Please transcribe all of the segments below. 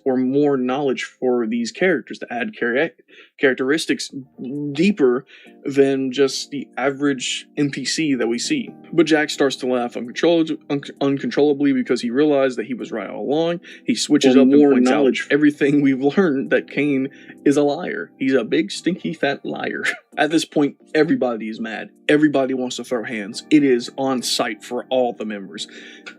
or more knowledge for these characters to add characteristics deeper than just the average NPC that we see. But Jack starts to laugh uncontrollably because he realized that he was right all along. He switches up and points out everything we've learned, that Cain is a liar. He's a big, stinky, fat liar. At this point, everybody is mad. Everybody wants to throw hands. It is on sight for all the members.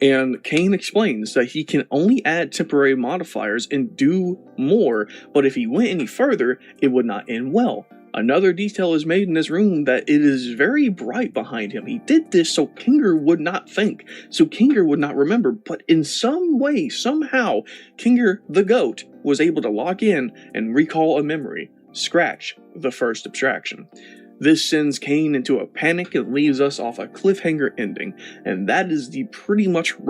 And Cain explains that he can only add temporary modifiers and do more, but if he went any further, it would not end well. Another detail is made in this room that it is very bright behind him. He did this so Kinger would not think, so Kinger would not remember, but in some way, somehow, Kinger the goat was able to lock in and recall a memory. Scratch the first abstraction. This sends Cain into a panic and leaves us off a cliffhanger ending, and that is pretty much the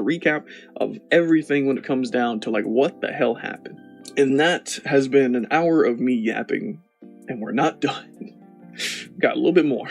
recap of everything when it comes down to like what the hell happened. And that has been an hour of me yapping, and we're not done. Got a little bit more.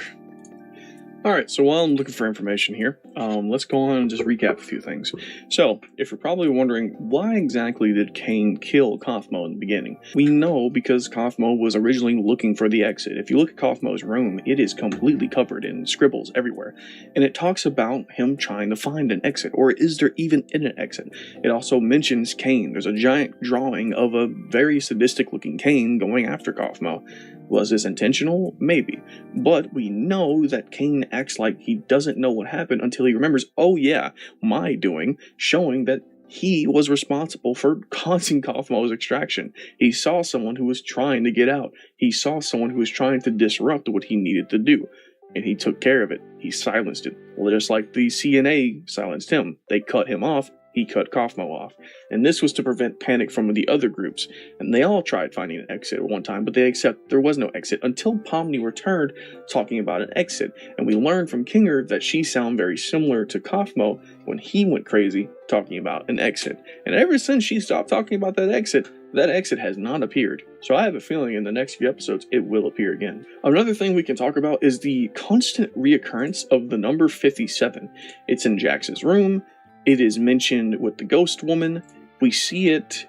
Alright, so while I'm looking for information here, let's go on and just recap a few things. So, if you're probably wondering, why exactly did Cain kill Kaufmo in the beginning? We know because Kaufmo was originally looking for the exit. If you look at Kaufmo's room, it is completely covered in scribbles everywhere. And it talks about him trying to find an exit, or is there even an exit? It also mentions Cain. There's a giant drawing of a very sadistic looking Cain going after Kaufmo. Was this intentional? Maybe. But we know that Cain acts like he doesn't know what happened until he remembers, oh yeah, my doing, showing that he was responsible for causing Kaufmo's extraction. He saw someone who was trying to get out. He saw someone who was trying to disrupt what he needed to do. And he took care of it. He silenced it. Well, just like the CNA silenced him. They cut him off. He cut Kaufmo off. And this was to prevent panic from the other groups. And they all tried finding an exit at one time, but they accept there was no exit until Pomni returned talking about an exit. And we learned from Kinger that she sounded very similar to Kaufmo when he went crazy talking about an exit. And ever since she stopped talking about that exit has not appeared. So I have a feeling in the next few episodes it will appear again. Another thing we can talk about is the constant reoccurrence of the number 57. It's in Jax's room. It is mentioned with the ghost woman. We see it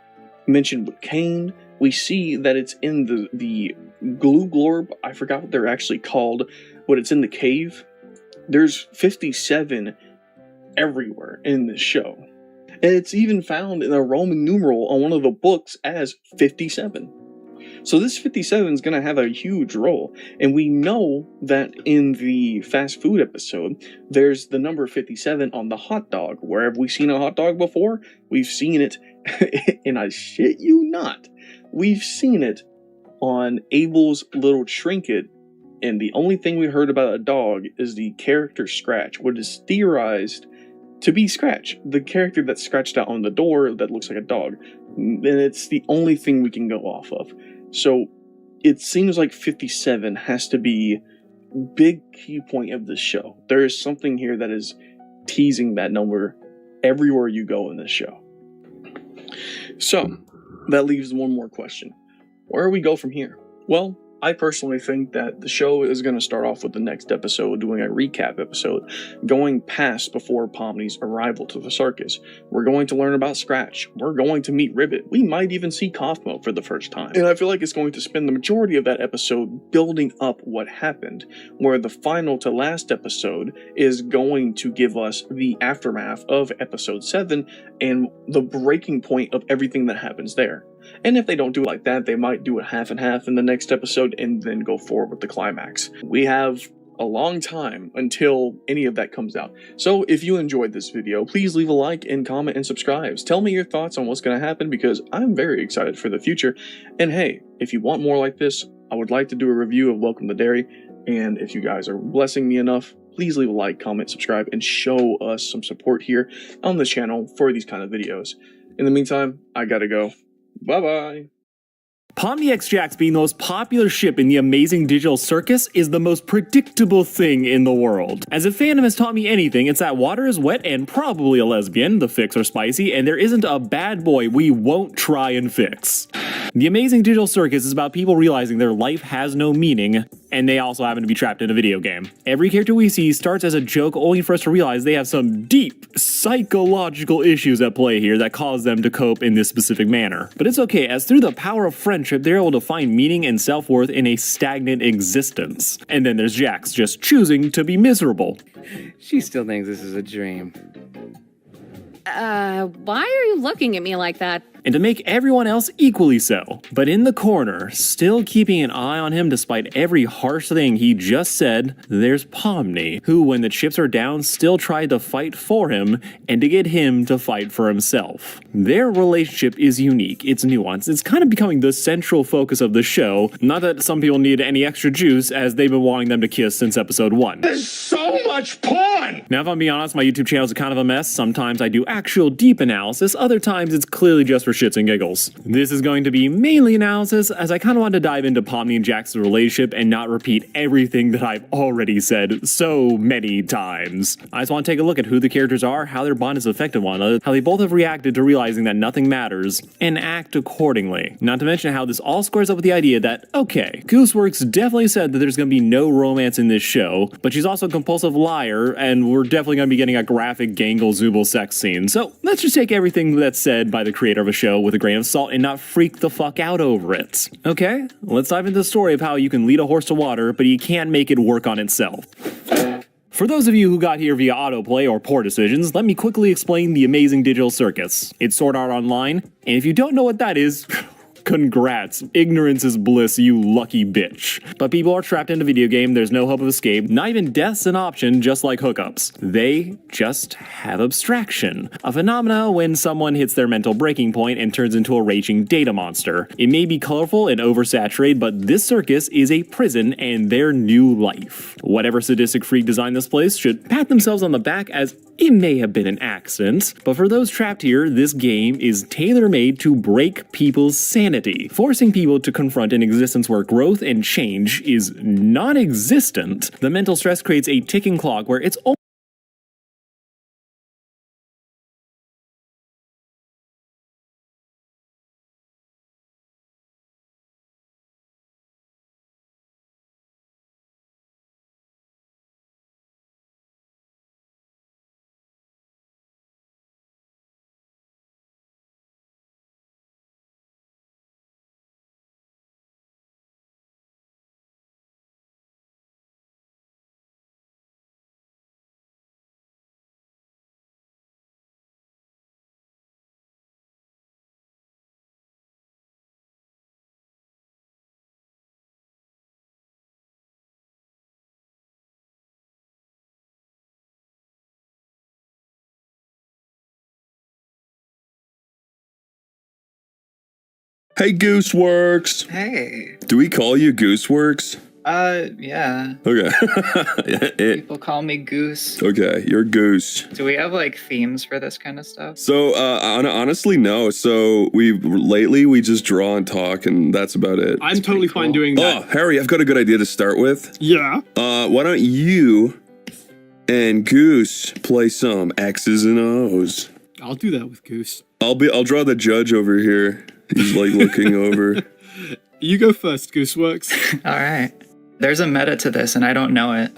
mentioned with Cain. We see that it's in the glue glorb. I forgot what they're actually called, but it's in the cave. There's 57 everywhere in this show. And it's even found in a Roman numeral on one of the books as 57. So this 57 is going to have a huge role. And we know that in the fast food episode, there's the number 57 on the hot dog. Where have we seen a hot dog before? We've seen it, and I shit you not, we've seen it on Abel's little trinket. And the only thing we heard about a dog is the character Scratch, what is theorized to be Scratch, the character that's scratched out on the door that looks like a dog. And it's the only thing we can go off of. So it seems like 57 has to be a big key point of this show. There is something here that is teasing that number everywhere you go in this show. So that leaves one more question. Where do we go from here? Well, I personally think that the show is going to start off with the next episode doing a recap episode, going past before Pomni's arrival to the circus. We're going to learn about Scratch. We're going to meet Ribbit. We might even see Kaufmo for the first time. And I feel like it's going to spend the majority of that episode building up what happened, where the final to last episode is going to give us the aftermath of episode 7 and the breaking point of everything that happens there. And if they don't do it like that, they might do it half and half in the next episode and then go forward with the climax. We have a long time until any of that comes out. So if you enjoyed this video, please leave a like and comment and subscribe. Tell me your thoughts on what's going to happen because I'm very excited for the future. And hey, if you want more like this, I would like to do a review of Welcome to Derry. And if you guys are blessing me enough, please leave a like, comment, subscribe, and show us some support here on the channel for these kind of videos. In the meantime, I gotta go. Bye-bye. Pomni X Jax being the most popular ship in the amazing digital circus is the most predictable thing in the world. As if fandom has taught me anything, it's that water is wet and probably a lesbian, the fics are spicy, and there isn't a bad boy we won't try and fix. The Amazing Digital Circus is about people realizing their life has no meaning, and they also happen to be trapped in a video game. Every character we see starts as a joke only for us to realize they have some deep psychological issues at play here that cause them to cope in this specific manner. But it's okay, as through the power of friendship, they're able to find meaning and self-worth in a stagnant existence. And then there's Jax, just choosing to be miserable. She still thinks this is a dream. Why are you looking at me like that? And to make everyone else equally so. But in the corner, still keeping an eye on him despite every harsh thing he just said, there's Pomni, who, when the chips are down, still tried to fight for him and to get him to fight for himself. Their relationship is unique, it's nuanced, it's kind of becoming the central focus of the show. Not that some people need any extra juice, as they've been wanting them to kiss since episode 1. There's so much porn! Now, if I'm being honest, my YouTube channel is kind of a mess. Sometimes I do actual deep analysis, other times it's clearly just for shits and giggles. This is going to be mainly analysis, as I kind of want to dive into Pomni and Jax's relationship and not repeat everything that I've already said so many times. I just want to take a look at who the characters are, how their bond has affected one another, how they both have reacted to realizing that nothing matters, and act accordingly. Not to mention how this all squares up with the idea that, okay, Gooseworks definitely said that there's going to be no romance in this show, but she's also a compulsive liar, and we're definitely going to be getting a graphic Gangle-Zooble sex scene. So let's just take everything that's said by the creator of a show with a grain of salt and not freak the fuck out over it. Okay, let's dive into the story of how you can lead a horse to water, but you can't make it work on itself. For those of you who got here via autoplay or poor decisions, let me quickly explain the Amazing Digital Circus. It's Sword Art Online, and if you don't know what that is, congrats. Ignorance is bliss, you lucky bitch. But people are trapped in a video game, there's no hope of escape, not even death's an option, just like hookups. They just have abstraction. A phenomena when someone hits their mental breaking point and turns into a raging data monster. It may be colorful and oversaturated, but this circus is a prison and their new life. Whatever sadistic freak designed this place should pat themselves on the back, as it may have been an accident, but for those trapped here, this game is tailor-made to break people's sanity, forcing people to confront an existence where growth and change is non-existent. The mental stress creates a ticking clock where it's Hey, Gooseworks. Hey. Do we call you Gooseworks? Yeah. Okay. People call me Goose. Okay, you're Goose. Do we have like themes for this kind of stuff? So, honestly, no. So lately we just draw and talk, and that's about it. I'm totally fine doing that. Oh, Harry, I've got a good idea to start with. Yeah. Why don't you and Goose play some X's and O's? I'll do that with Goose. I'll draw the judge over here. He's like looking over. You go first, Gooseworks. All right. There's a meta to this, and I don't know it.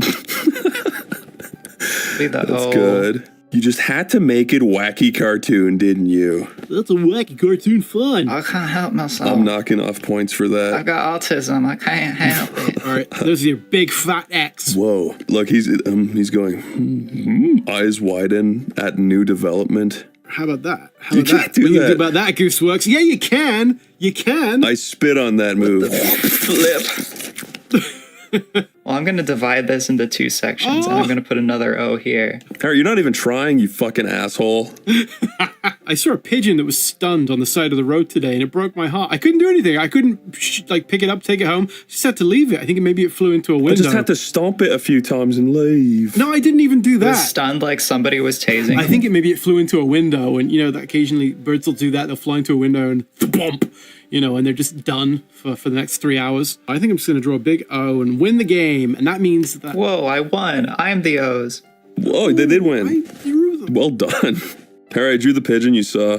That's good. You just had to make it wacky cartoon, didn't you? That's a wacky cartoon fun. I can't help myself. I'm knocking off points for that. I've got autism. I can't help it. All right, those are your big fat X. Whoa! Look, he's going. Eyes widen at new development. How about that? You can't do what that. You do about that, Gooseworks? Yeah, you can. You can. I spit on that move. Flip. Well, I'm going to divide this into two sections, and I'm going to put another O here. Harry, you're not even trying, you fucking asshole. I saw a pigeon that was stunned on the side of the road today, and it broke my heart. I couldn't do anything. I couldn't pick it up, take it home. Just had to leave it. I think maybe it flew into a window. I just had to stomp it a few times and leave. No, I didn't even do It that. was stunned like somebody was tasing. I think it flew into a window, and that occasionally birds will do that. They'll fly into a window and bump, and they're just done for the next 3 hours. I think I'm just going to draw a big O and win the game, and that means that... Whoa, I won. I'm the O's. Whoa, they did win. I drew them. Well done. Harry, I drew the pigeon you saw.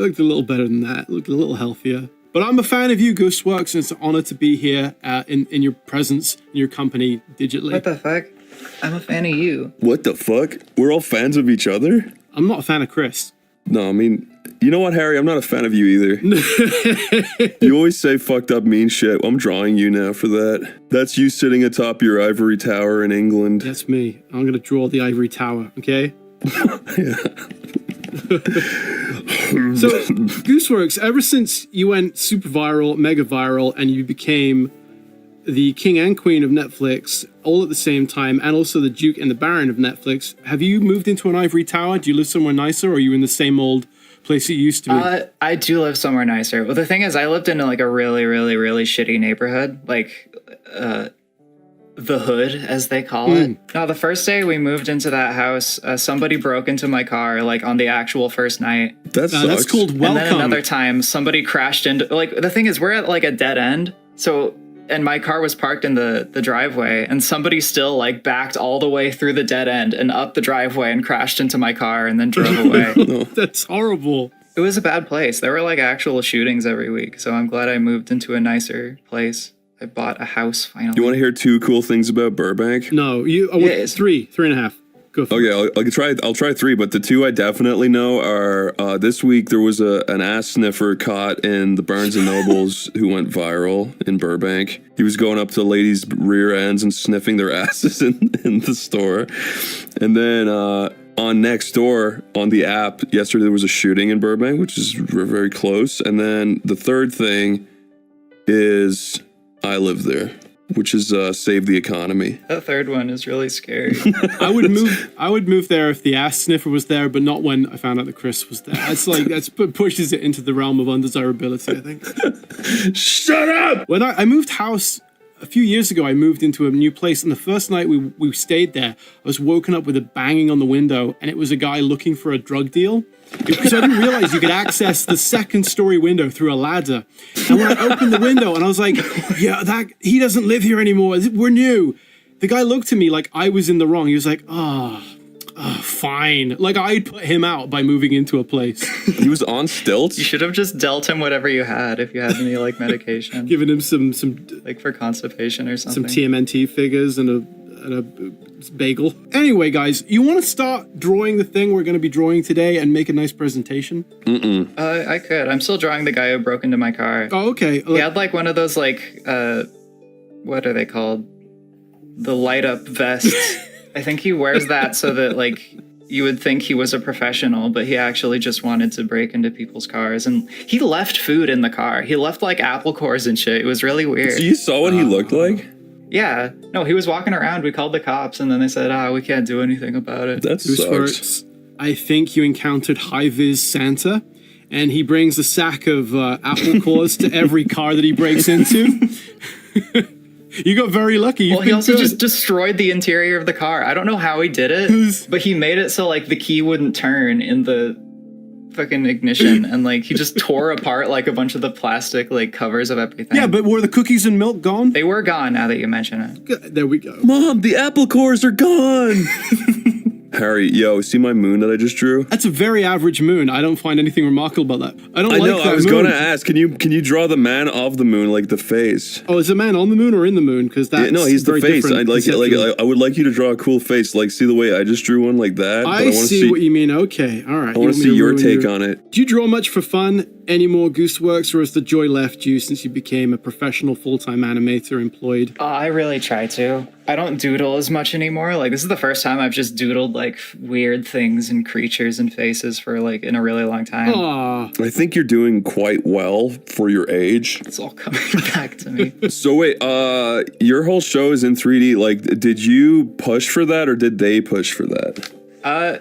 looked a little better than that. Looked a little healthier. But I'm a fan of you, Gooseworks, and it's an honor to be here in your presence, in your company, digitally. What the fuck? I'm a fan of you. What the fuck? We're all fans of each other? I'm not a fan of Chris. No, I mean, you know what, Harry? I'm not a fan of you either. You always say fucked up mean shit. I'm drawing you now for that. That's you sitting atop your ivory tower in England. That's me. I'm going to draw the ivory tower, okay? Yeah. So, Gooseworks, ever since you went super viral, mega viral, and you became the king and queen of Netflix all at the same time, and also the duke and the baron of Netflix, have you moved into an ivory tower? Do you live somewhere nicer, or are you in the same old place you used to be? I do live somewhere nicer. Well, the thing is, I lived in like a really, really, really shitty neighborhood, like the hood, as they call it. No, the first day we moved into that house, somebody broke into my car, like on the actual first night. That sucks. That's called welcome. And then another time, somebody crashed into, like, the thing is, we're at like a dead end, so, and my car was parked in the driveway, and somebody still like backed all the way through the dead end and up the driveway and crashed into my car and then drove away. That's horrible. It was a bad place. There were like actual shootings every week, so I'm glad I moved into a nicer place. I bought a house finally. You want to hear 2 cool things about Burbank? No, I want 3 and a half. Go for it. Okay, I'll try 3, but the 2 I definitely know are this week there was an ass sniffer caught in the Barnes & Nobles who went viral in Burbank. He was going up to ladies' rear ends and sniffing their asses in the store. And then on Nextdoor, on the app, yesterday there was a shooting in Burbank, which is very close. And then the third thing is I live there, which is save the economy. That third one is really scary. I would move there if the ass sniffer was there, but not when I found out that Chris was there. That's pushes it into the realm of undesirability, I think. Shut up! When I moved house a few years ago, I moved into a new place, and the first night we stayed there, I was woken up with a banging on the window, and it was a guy looking for a drug deal. Because I didn't realize you could access the second story window through a ladder. And when I opened the window and I was like, yeah, he doesn't live here anymore. We're new. The guy looked at me like I was in the wrong. He was like, fine. Like I'd put him out by moving into a place. He was on stilts? You should have just dealt him whatever you had if you had any like medication. Giving him some like for constipation or something. Some TMNT figures and a bagel. Anyway, guys, you want to start drawing the thing we're going to be drawing today and make a nice presentation? I could. I'm still drawing the guy who broke into my car. Oh, okay. He had like one of those like, what are they called? The light up vests. I think he wears that so that like you would think he was a professional, but he actually just wanted to break into people's cars. And he left food in the car. He left like apple cores and shit. It was really weird. So you saw what he looked like? Yeah. No, he was walking around. We called the cops and then they said, we can't do anything about it. That sucks. I think you encountered high-vis Santa, and he brings a sack of apple cores to every car that he breaks into. You got very lucky. Well, he also just destroyed the interior of the car. I don't know how he did it, but he made it so like the key wouldn't turn in the fucking ignition, and like he just tore apart like a bunch of the plastic like covers of everything. Yeah, but were the cookies and milk gone? They were gone now that you mention it. There we go. Mom, the apple cores are gone! Harry, yo, see my moon that I just drew? That's a very average moon. I don't find anything remarkable about that. I know. I was going to ask, can you draw the man of the moon, like the face? Oh, is a man on the moon or in the moon? Because that's no, he's the face. I would like you to draw a cool face. Like, see the way I just drew one like that. I see what you mean. Okay, all right. I want to see your take on it. Do you draw much for fun anymore, Gooseworks, or has the joy left you since you became a professional full-time animator employed? I really try to. I don't doodle as much anymore. Like, this is the first time I've just doodled like weird things and creatures and faces for like in a really long time. Aww. I think you're doing quite well for your age. It's all coming back to me. So wait, your whole show is in 3D. Like, did you push for that or did they push for that?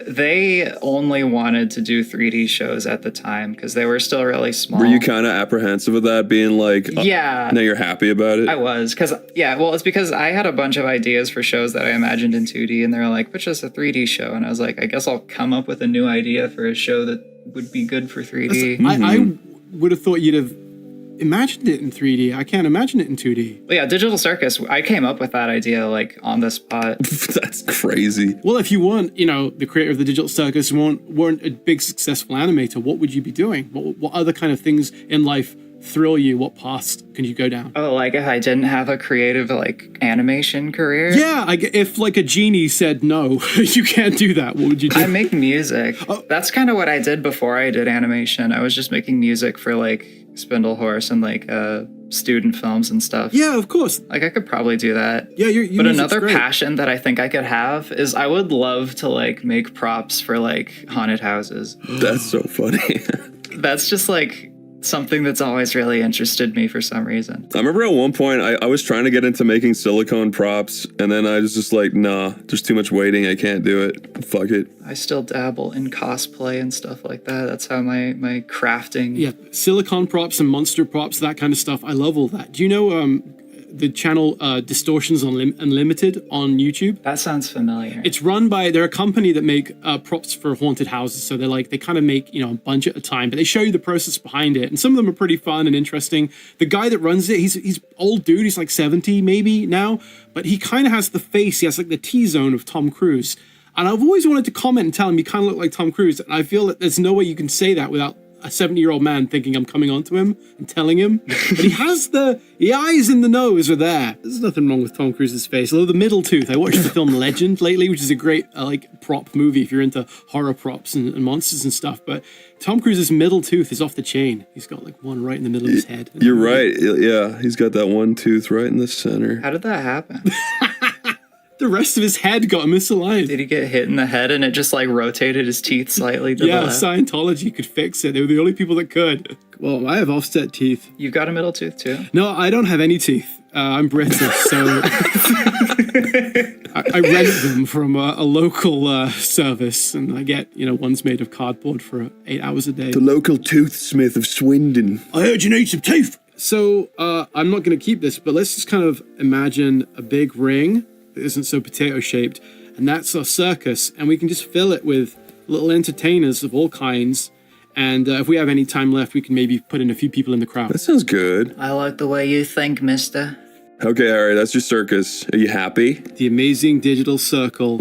They only wanted to do 3D shows at the time because they were still really small. Were you kind of apprehensive of that being like, yeah, now you're happy about it? I was, because, it's because I had a bunch of ideas for shows that I imagined in 2D, and they were like, but just a 3D show. And I was like, I guess I'll come up with a new idea for a show that would be good for 3D. I would have thought you'd have imagined it in 3D. I can't imagine it in 2D. But yeah, Digital Circus, I came up with that idea like on the spot. That's crazy. Well, if you weren't, the creator of the Digital Circus, weren't a big successful animator, what would you be doing? What other kind of things in life thrill you? What paths can you go down? Oh, like if I didn't have a creative like animation career? Yeah, if like a genie said no, you can't do that, what would you do? I make music. That's kind of what I did before I did animation. I was just making music for like Spindle Horse and like student films and stuff. Yeah, of course. Like I could probably do that. Yeah, your but music's another great. passion that I think I could have is I would love to like make props for like haunted houses. That's so funny. That's just like something that's always really interested me for some reason. I remember at one point I was trying to get into making silicone props, and then I was just like, nah, there's too much waiting. I can't do it. Fuck it. I still dabble in cosplay and stuff like that. That's how my crafting. Yeah, silicon props and monster props, that kind of stuff. I love all that. Do you know the channel Distortions Unlimited on YouTube? That sounds familiar. It's run by, they're a company that make props for haunted houses. So they kind of make, a bunch at a time, but they show you the process behind it. And some of them are pretty fun and interesting. The guy that runs it, he's old dude. He's like 70 maybe now, but he kind of has the face. He has like the T-zone of Tom Cruise. And I've always wanted to comment and tell him you kind of look like Tom Cruise. And I feel that there's no way you can say that without a 70-year-old man thinking I'm coming onto him and telling him. But he has the eyes and the nose are there. There's nothing wrong with Tom Cruise's face. Although the middle tooth, I watched the film Legend lately, which is a great prop movie if you're into horror props and monsters and stuff. But Tom Cruise's middle tooth is off the chain. He's got like one right in the middle of his head. You're right. Yeah, he's got that one tooth right in the center. How did that happen? The rest of his head got misaligned. Did he get hit in the head and it just like rotated his teeth slightly to the left? Scientology could fix it. They were the only people that could. Well, I have offset teeth. You've got a middle tooth too? No, I don't have any teeth. I'm British, so I rent them from a local service, and I get, one's made of cardboard for 8 hours a day. The local toothsmith of Swindon. I heard you need some teeth. So I'm not going to keep this, but let's just kind of imagine a big ring that isn't so potato-shaped, and that's our circus, and we can just fill it with little entertainers of all kinds, and if we have any time left, we can maybe put in a few people in the crowd. That sounds good. I like the way you think, mister. Okay, all right, that's your circus. Are you happy? The amazing digital circle,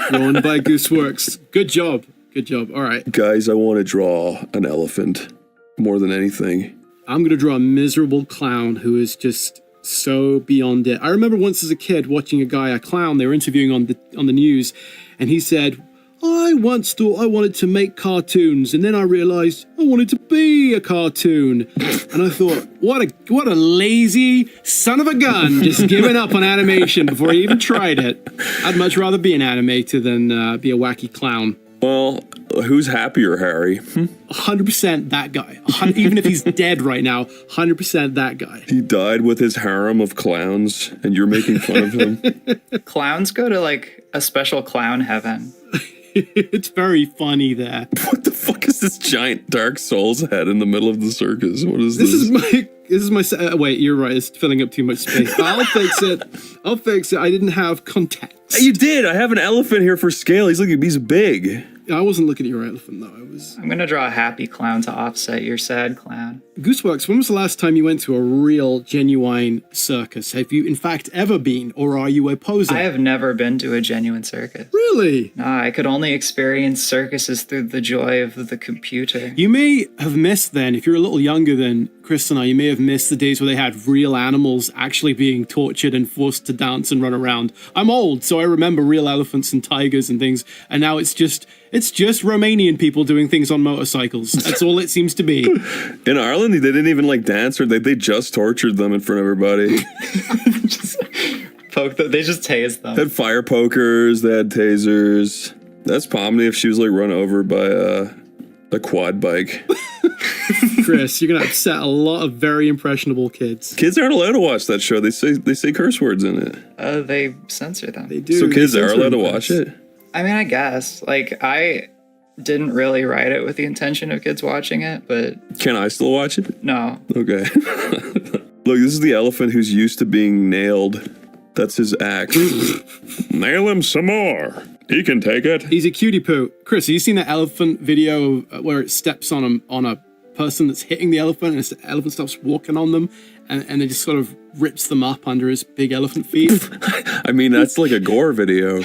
run by Gooseworks. Good job. Good job. All right. Guys, I want to draw an elephant more than anything. I'm going to draw a miserable clown who is just so beyond it. I remember once as a kid watching a clown they were interviewing on the news, and he said, I once thought I wanted to make cartoons, and then I realized I wanted to be a cartoon. And I thought, what a lazy son of a gun, just giving up on animation before he even tried it. I'd much rather be an animator than be a wacky clown. Well, who's happier, Harry? 100% that guy. Even if he's dead right now, 100% that guy. He died with his harem of clowns, and you're making fun of him? Clowns go to like a special clown heaven. It's very funny there. What the fuck is this giant Dark Souls head in the middle of the circus? What is this? This is my wait, you're right. It's filling up too much space. I'll fix it. I didn't have context. You did. I have an elephant here for scale. He's big. I wasn't looking at your elephant, though. I'm going to draw a happy clown to offset your sad clown. Gooseworks, when was the last time you went to a real, genuine circus? Have you, in fact, ever been, or are you a poser? I have never been to a genuine circus. Really? No, I could only experience circuses through the joy of the computer. You may have missed then, if you're a little younger than Chris and I, you may have missed the days where they had real animals actually being tortured and forced to dance and run around. I'm old, so I remember real elephants and tigers and things, and now it's just Romanian people doing things on motorcycles. That's all it seems to be. In Ireland, they didn't even dance, or they just tortured them in front of everybody. Just poke them. They just tased them. They had fire pokers, they had tasers. That's Pomni if she was run over by a quad bike. Chris, you're gonna upset a lot of very impressionable kids. Kids aren't allowed to watch that show. They say curse words in it. They censor them. They do. So kids are allowed to watch it? I mean, I guess. I didn't really write it with the intention of kids watching it, but... Can I still watch it? No. Okay. Look, this is the elephant who's used to being nailed. That's his act. Nail him some more. He can take it. He's a cutie poo. Chris, have you seen that elephant video where it steps on a person that's hitting the elephant, and the elephant stops walking on them, and it just sort of rips them up under his big elephant feet. I mean, that's like a gore video.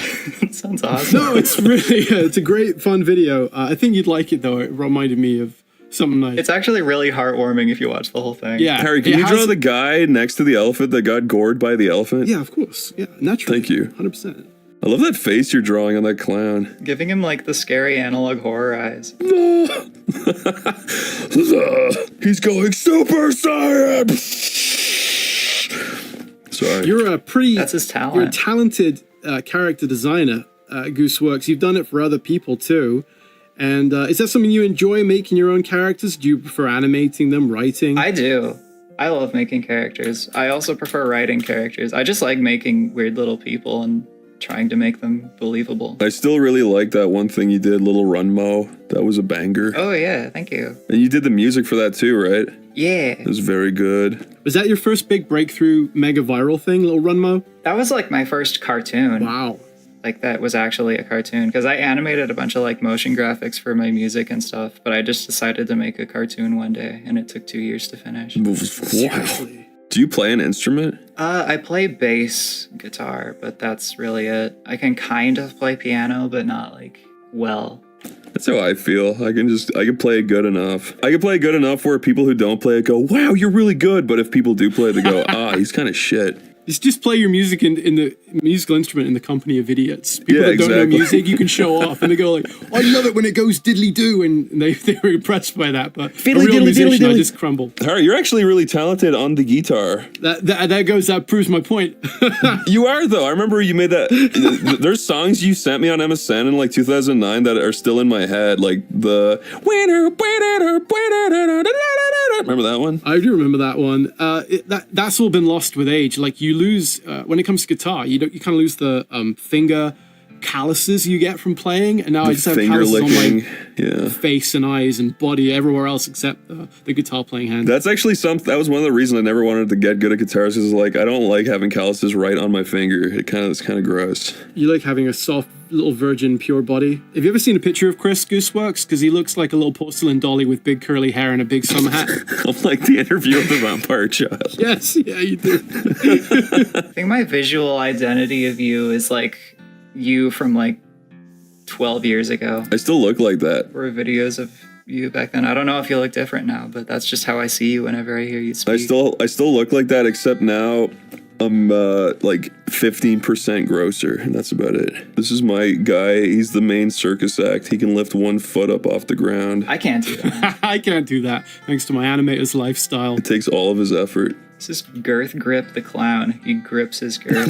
Sounds awesome. No, it's really it's a great fun video. I think you'd like it though. It reminded me of something nice. It's actually really heartwarming if you watch the whole thing. Yeah, Harry, can you draw the guy next to the elephant that got gored by the elephant? Yeah, of course. Yeah, naturally. Thank you. 100%. I love that face you're drawing on that clown. Giving him like the scary analog horror eyes. He's going Super Saiyan. Sorry. You're a pretty. That's his talent. You're a talented character designer, Gooseworks. You've done it for other people too. And is that something you enjoy, making your own characters? Do you prefer animating them, writing? I do. I love making characters. I also prefer writing characters. I just like making weird little people and trying to make them believable. I still really like that one thing you did, Little Runmo. That was a banger. Oh yeah, thank you. And you did the music for that too, right? Yeah. It was very good. Was that your first big breakthrough, mega viral thing, Little Runmo? That was like my first cartoon. Wow. Like that was actually a cartoon because I animated a bunch of like motion graphics for my music and stuff, but I just decided to make a cartoon one day and it took 2 years to finish. Wow. Do you play an instrument? I play bass guitar, but that's really it. I can kind of play piano, but not like well. That's how I feel. I can play it good enough. I can play it good enough where people who don't play it go, wow, you're really good. But if people do play it, they go, he's kind of shit. Just play your music in the musical instrument in the company of idiots. People Yeah, that don't know exactly. music, you can show off, and they go like, "I love it when it goes diddly do," and they were impressed by that. But a real musician, I just crumble. Harry, you're actually really talented on the guitar. That proves my point. You are though. I remember you made that. There's songs you sent me on MSN in like 2009 that are still in my head, like the winner. Remember that one? I do remember that one. That's all been lost with age. Like you lose when it comes to guitar, you kind of lose the finger calluses you get from playing, and now I just have finger calluses licking. on my face and eyes and body everywhere else except the guitar playing hand. That's actually that was one of the reasons I never wanted to get good at guitars. Is like I don't like having calluses right on my finger. It's kind of gross. You like having a soft little virgin pure body. Have you ever seen a picture of Chris Gooseworks? Because he looks like a little porcelain dolly with big curly hair and a big summer hat. I'm like the interview of the vampire child. Yes, yeah, you do. I think my visual identity of you is like you from like 12 years ago. I still look like that. Were videos of you back then. I don't know if you look different now, but that's just how I see you whenever I hear you speak. I still look like that, except now I'm like 15% grosser, and that's about it. This is my guy. He's the main circus act. He can lift 1 foot up off the ground. I can't do that. I can't do that, thanks to my animator's lifestyle. It takes all of his effort. This is Girth Grip the clown. He grips his girth.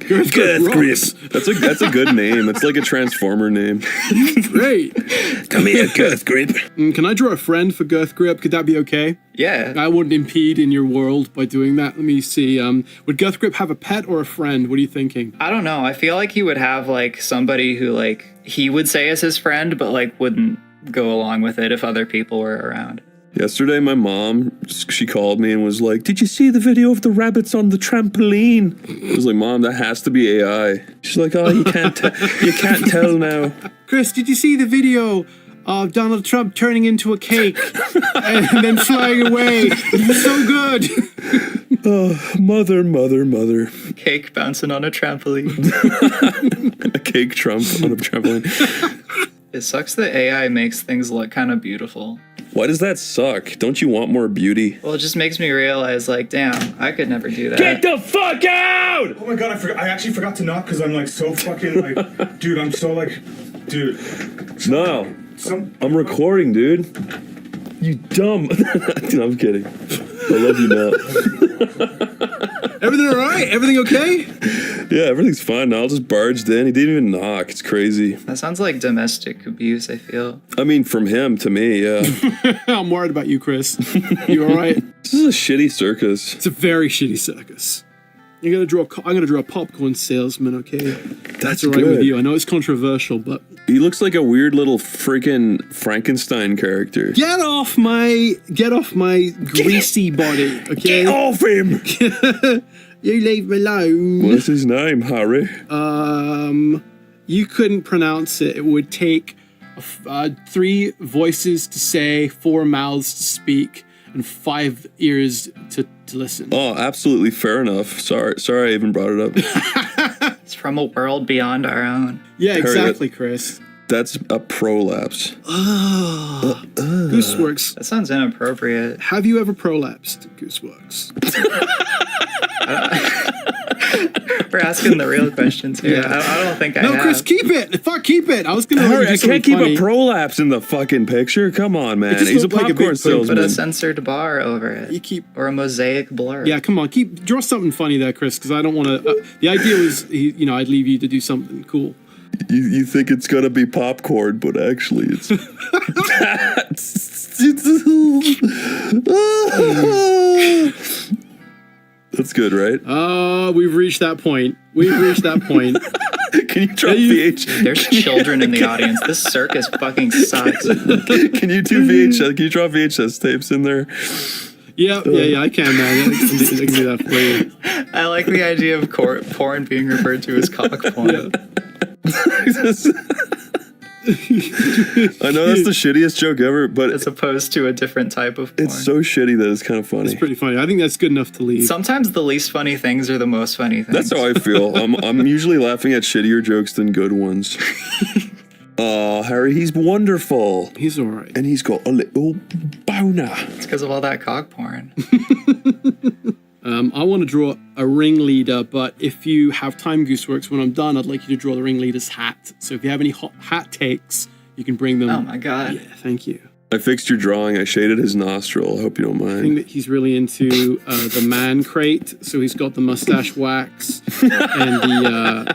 Girth Grip. That's a good name. It's like a Transformer name. Great. Come here, Girth Grip. Can I draw a friend for Girth Grip? Could that be okay? Yeah. I wouldn't impede in your world by doing that. Let me see. Would Girth Grip have a pet or a friend? What are you thinking? I don't know. I feel like he would have like somebody who like he would say is his friend, but like wouldn't go along with it if other people were around. Yesterday, my mom, she called me and was like, "Did you see the video of the rabbits on the trampoline?" I was like, "Mom, that has to be AI." She's like, "Oh, you can't tell now." Chris, did you see the video of Donald Trump turning into a cake and then flying away? It was so good. Oh, mother. Cake bouncing on a trampoline. A cake Trump on a trampoline. It sucks that AI makes things look kind of beautiful. Why does that suck? Don't you want more beauty? Well, it just makes me realize, like, damn, I could never do that. Get the fuck out! Oh my god, I actually forgot to knock because I'm like so fucking like, dude, I'm so like, dude. No, I'm recording, dude. You dumb. Dude, I'm kidding. I love you now. Everything all right? Everything okay? Yeah, everything's fine now. I just barged in. He didn't even knock. It's crazy. That sounds like domestic abuse, I feel. I mean, from him to me, yeah. I'm worried about you, Chris. You all right? This is a shitty circus. It's a very shitty circus. I'm gonna draw a popcorn salesman, okay? That's all right good. with you. I know it's controversial, but He looks like a weird little freaking Frankenstein character. get off my greasy body, okay? Get off him! You leave me alone. What's his name, Harry? You couldn't pronounce it. It would take 3 voices to say, 4 mouths to speak, and 5 ears to listen. Oh, absolutely fair enough. Sorry I even brought it up. It's from a world beyond our own. Yeah, exactly, Chris. That's a prolapse. Gooseworks. That sounds inappropriate. Have you ever prolapsed, Gooseworks? We're asking the real questions here. Yeah. I don't think I No, have. Chris, keep it. Fuck, keep it. I was gonna. Harry, I can't keep funny. a prolapse in the fucking picture. Come on, man. just He's a looked like a big popcorn poop. Put salesman. a censored bar over it. You keep. Or a mosaic blur. Yeah, come on, draw something funny there, Chris, because I don't want to. The idea was, I'd leave you to do something cool. You think it's gonna be popcorn, but actually it's. That's good, right? Oh, we've reached that point. Can Can you drop VH? There's children in the audience. This circus fucking sucks. Can you do VHS? Can you drop VHS tapes in there? Yeah, I can, man. I can do that for you. I like the idea of porn being referred to as cock porn. I know that's the shittiest joke ever, but As opposed to a different type of porn. it's so shitty that it's kind of funny. It's pretty funny. I think that's good enough to leave. Sometimes the least funny things are the most funny things. That's how I feel. I'm usually laughing at shittier jokes than good ones. Oh, Harry, he's wonderful. He's all right. And he's got a little boner. It's because of all that cock porn. I want to draw a ringleader, but if you have time, Gooseworks, when I'm done, I'd like you to draw the ringleader's hat. So if you have any hot hat takes, you can bring them. Oh my god. Yeah, thank you. I fixed your drawing. I shaded his nostril. I hope you don't I think mind. that he's really into the man crate, so he's got the mustache wax and the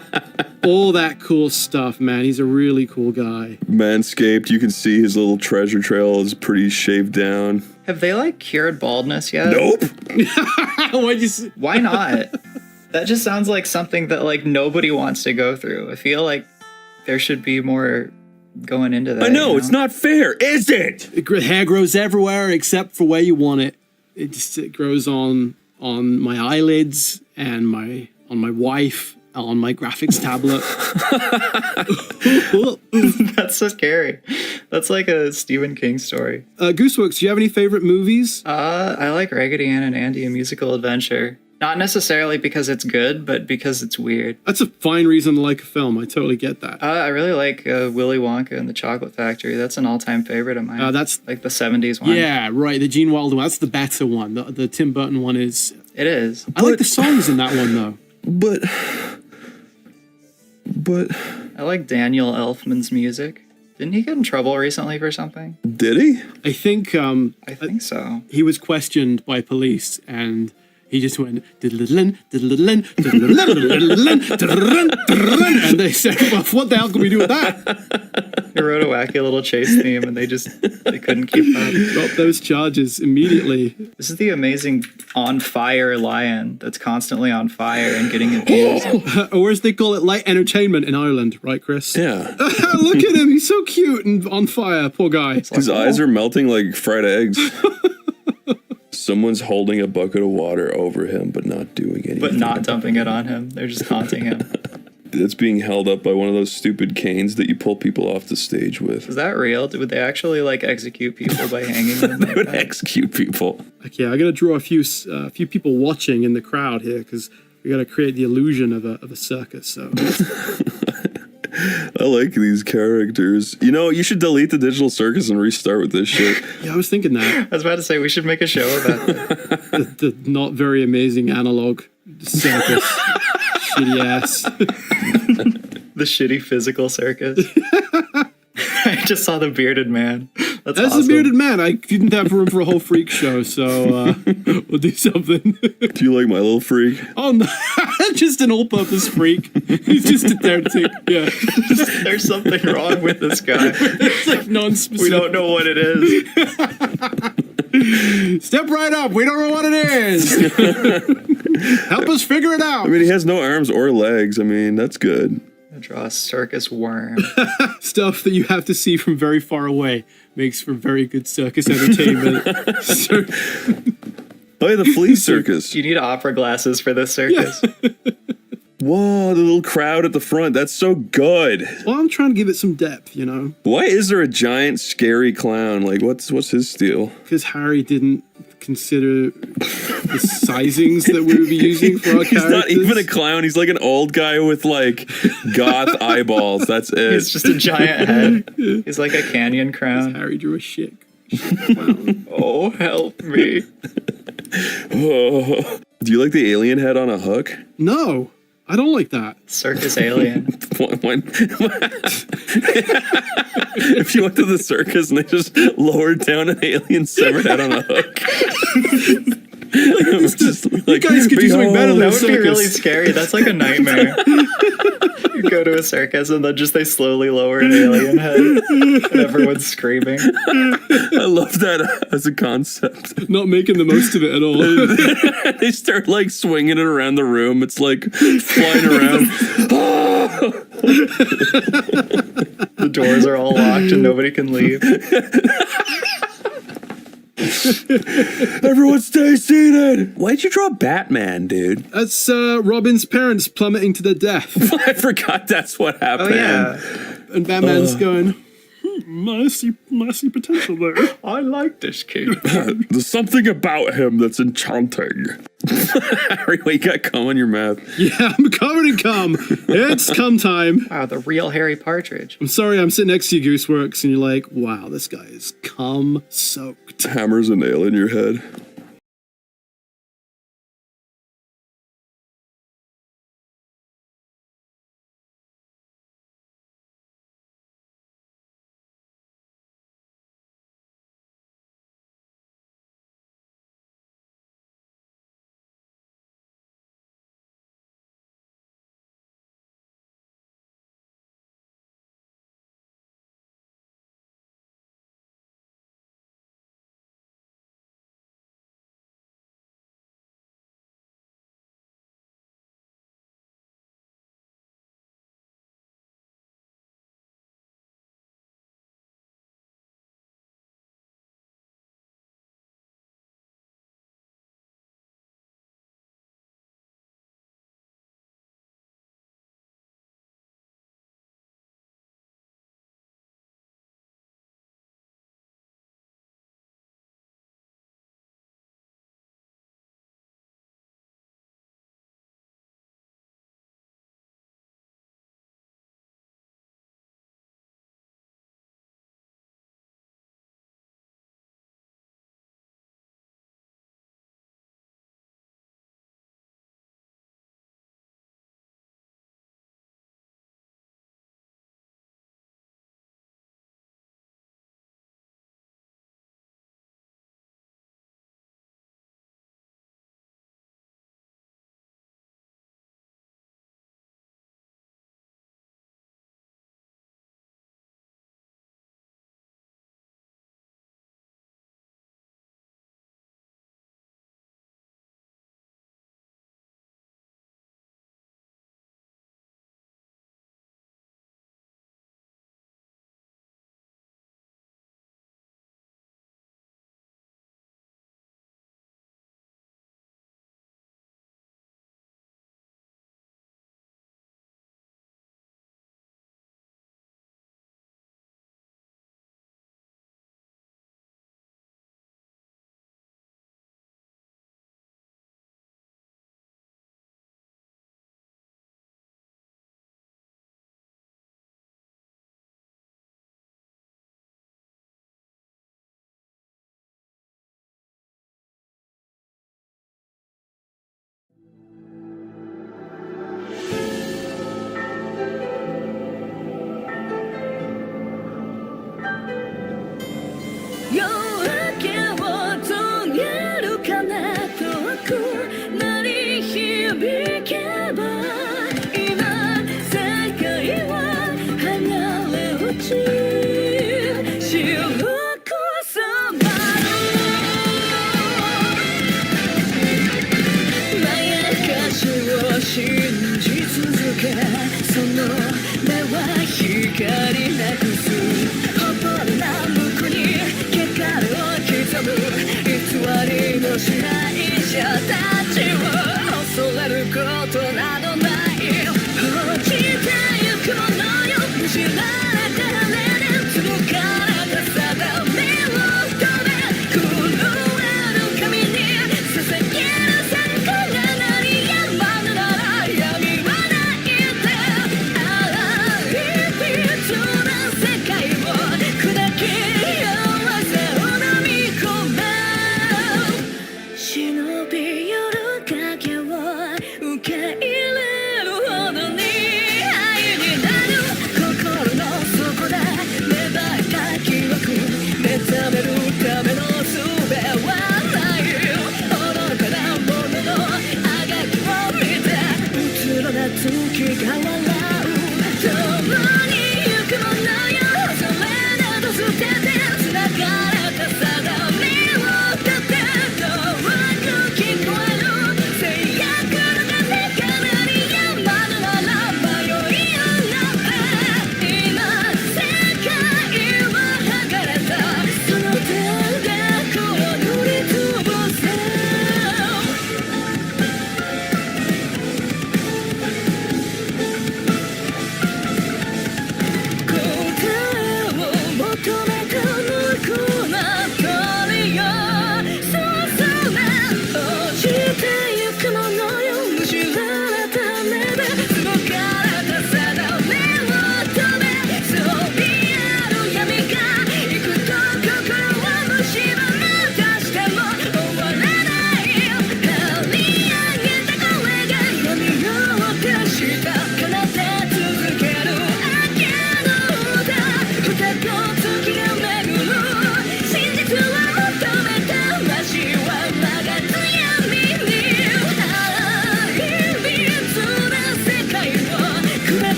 all that cool stuff, man. He's a really cool guy. Manscaped, you can see his little treasure trail is pretty shaved down. Have they cured baldness yet? Nope. Why'd you say? Why not? That just sounds like something that nobody wants to go through. I feel like there should be more going into that. I know, it's not fair, is it? Hair grows everywhere except for where you want it. It grows on my eyelids and on my wife, on my graphics tablet. That's so scary. That's like a Stephen King story. Gooseworks, do you have any favorite movies? I like Raggedy Ann and Andy: A Musical Adventure. Not necessarily because it's good, but because it's weird. That's a fine reason to like a film. I totally get that. I really like Willy Wonka and the Chocolate Factory. That's an all-time favorite of mine. That's like the 70s one. Yeah, right. The Gene Wilder one. That's the better one. The Tim Burton one is. It is. I like the songs in that one though. But I like Daniel Elfman's music. Didn't he get in trouble recently for something? did he? I think I think so. he was questioned by police and he just went diddle-diddle-in, diddle-diddle-in, diddle-diddle-in, diddle-diddle-in, diddle-diddle-in, and they said, well, what the hell can we do with that? He wrote a wacky little chase theme and they couldn't keep up. Drop those charges immediately. This is the amazing on fire lion that's constantly on fire and getting abused. Or as they call it, light entertainment in Ireland, right, Chris? Yeah. Look at him. He's so cute and on fire. Poor guy. His eyes are melting like fried eggs. Someone's holding a bucket of water over him, but not doing anything. But not dumping it on him. They're just taunting him. It's being held up by one of those stupid canes that you pull people off the stage with. Is that real? Would they actually execute people by hanging them? They would execute people. Okay, I gotta draw a few people watching in the crowd here because we gotta create the illusion of a circus. So I like these characters. You know, you should delete the digital circus and restart with this shit. yeah, I was thinking that I was about to say we should make a show about that. the not very amazing analog circus, shitty ass. The shitty physical circus. I just saw the bearded man. That's a awesome. bearded man. I didn't have room for a whole freak show, so we'll do something. Do you like my little freak? Oh no, just an all-purpose freak. He's just a dirty. Yeah, There's something wrong with this guy. it's like non-specific. We don't know what it is. Step right up. We don't know what it is. Help us figure it out. I mean, he has no arms or legs. I mean, that's good. I draw a circus worm. Stuff that you have to see from very far away makes for very good circus entertainment. Oh, yeah, the flea circus. You need opera glasses for this circus. Whoa, the little crowd at the front. That's so good. Well, I'm trying to give it some depth, you know? Why is there a giant scary clown? Like, what's his deal? Because Harry didn't consider the sizings that we would be using for our He's characters. not even a clown. He's like an old guy with like goth eyeballs. That's it. He's just a giant head. He's like a canyon crown. Harry drew a shit clown. Oh, help me. Oh. Do you like the alien head on a hook? No, I don't like that. Circus alien. If you went to the circus and they just lowered down an alien severed head on a hook. You guys could do something better than That a would be really circus. scary. That's like a nightmare. You go to a circus and then just they slowly lower an alien head and everyone's screaming. I love that as a concept. Not making the most of it at all. They start like swinging it around the room. It's like flying around. The doors are all locked and nobody can leave. Everyone stay seated. Why'd you draw Batman, dude? That's Robin's parents plummeting to their death. I forgot that's what Oh happened. yeah. And Batman's going, I see potential there. I like this kid. There's something about him that's enchanting. Harry, what, you got cum on your mouth? Yeah, I'm covered in cum. It's cum time. Wow, the real Harry Partridge. I'm sorry, I'm sitting next to you, Gooseworks, and you're like, wow, this guy is cum soaked. Hammers a nail in your head.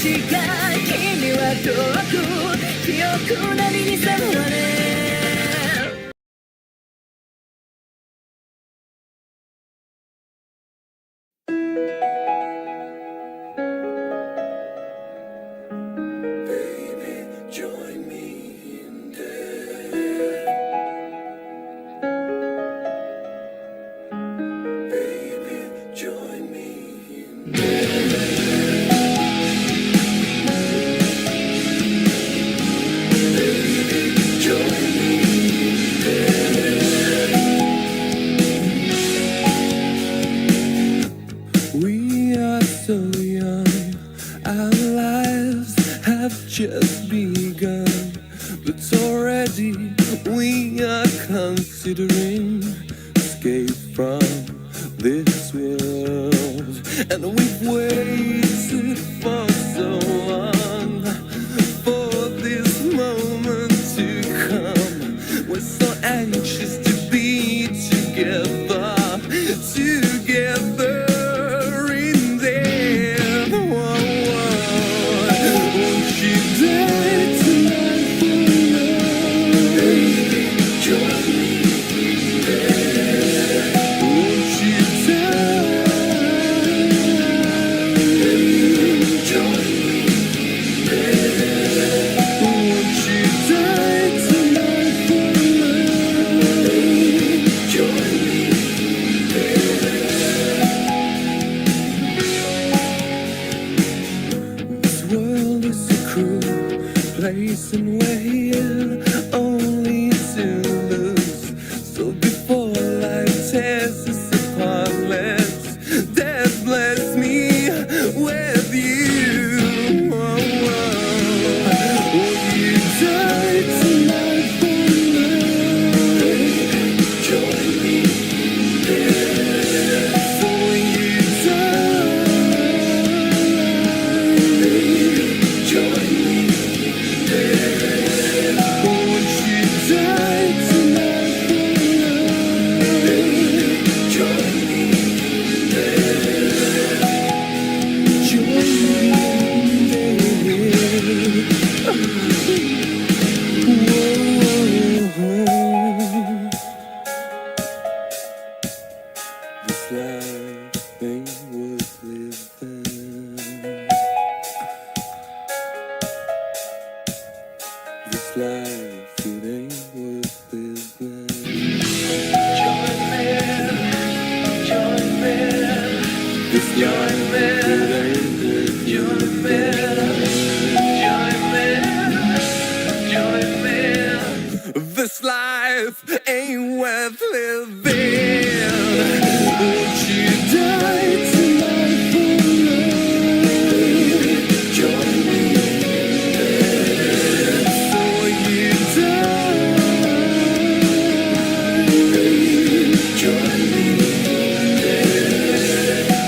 か君は遠く記憶なりにさまれWe are so young, our lives have just begun, but already we are considering escape from this world, and we've waited for so long for this moment to come. We're so anxious to be together, together. Place and we're here only to lose. So before life tears us apart, let's death bless me with you. Oh, oh. Will you die tonight for love? Join me there. So when you die, join me. This life ain't worth living. This life, it ain't worth living. Join me. This life, it ain't worth join me. This life ain't worth living. Won't you die tonight for love? Join me. So you die, join me.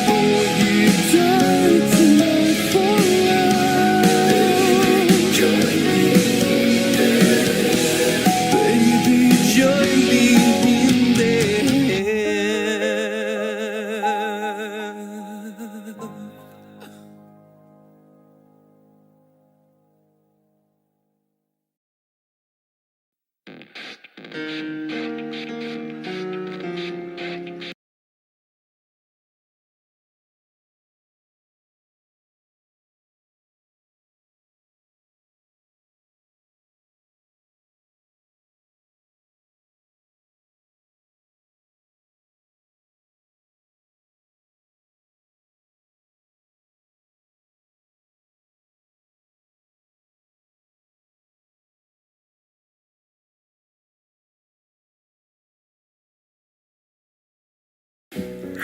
Oh, you die tonight for love. Join me. Baby, join me in there.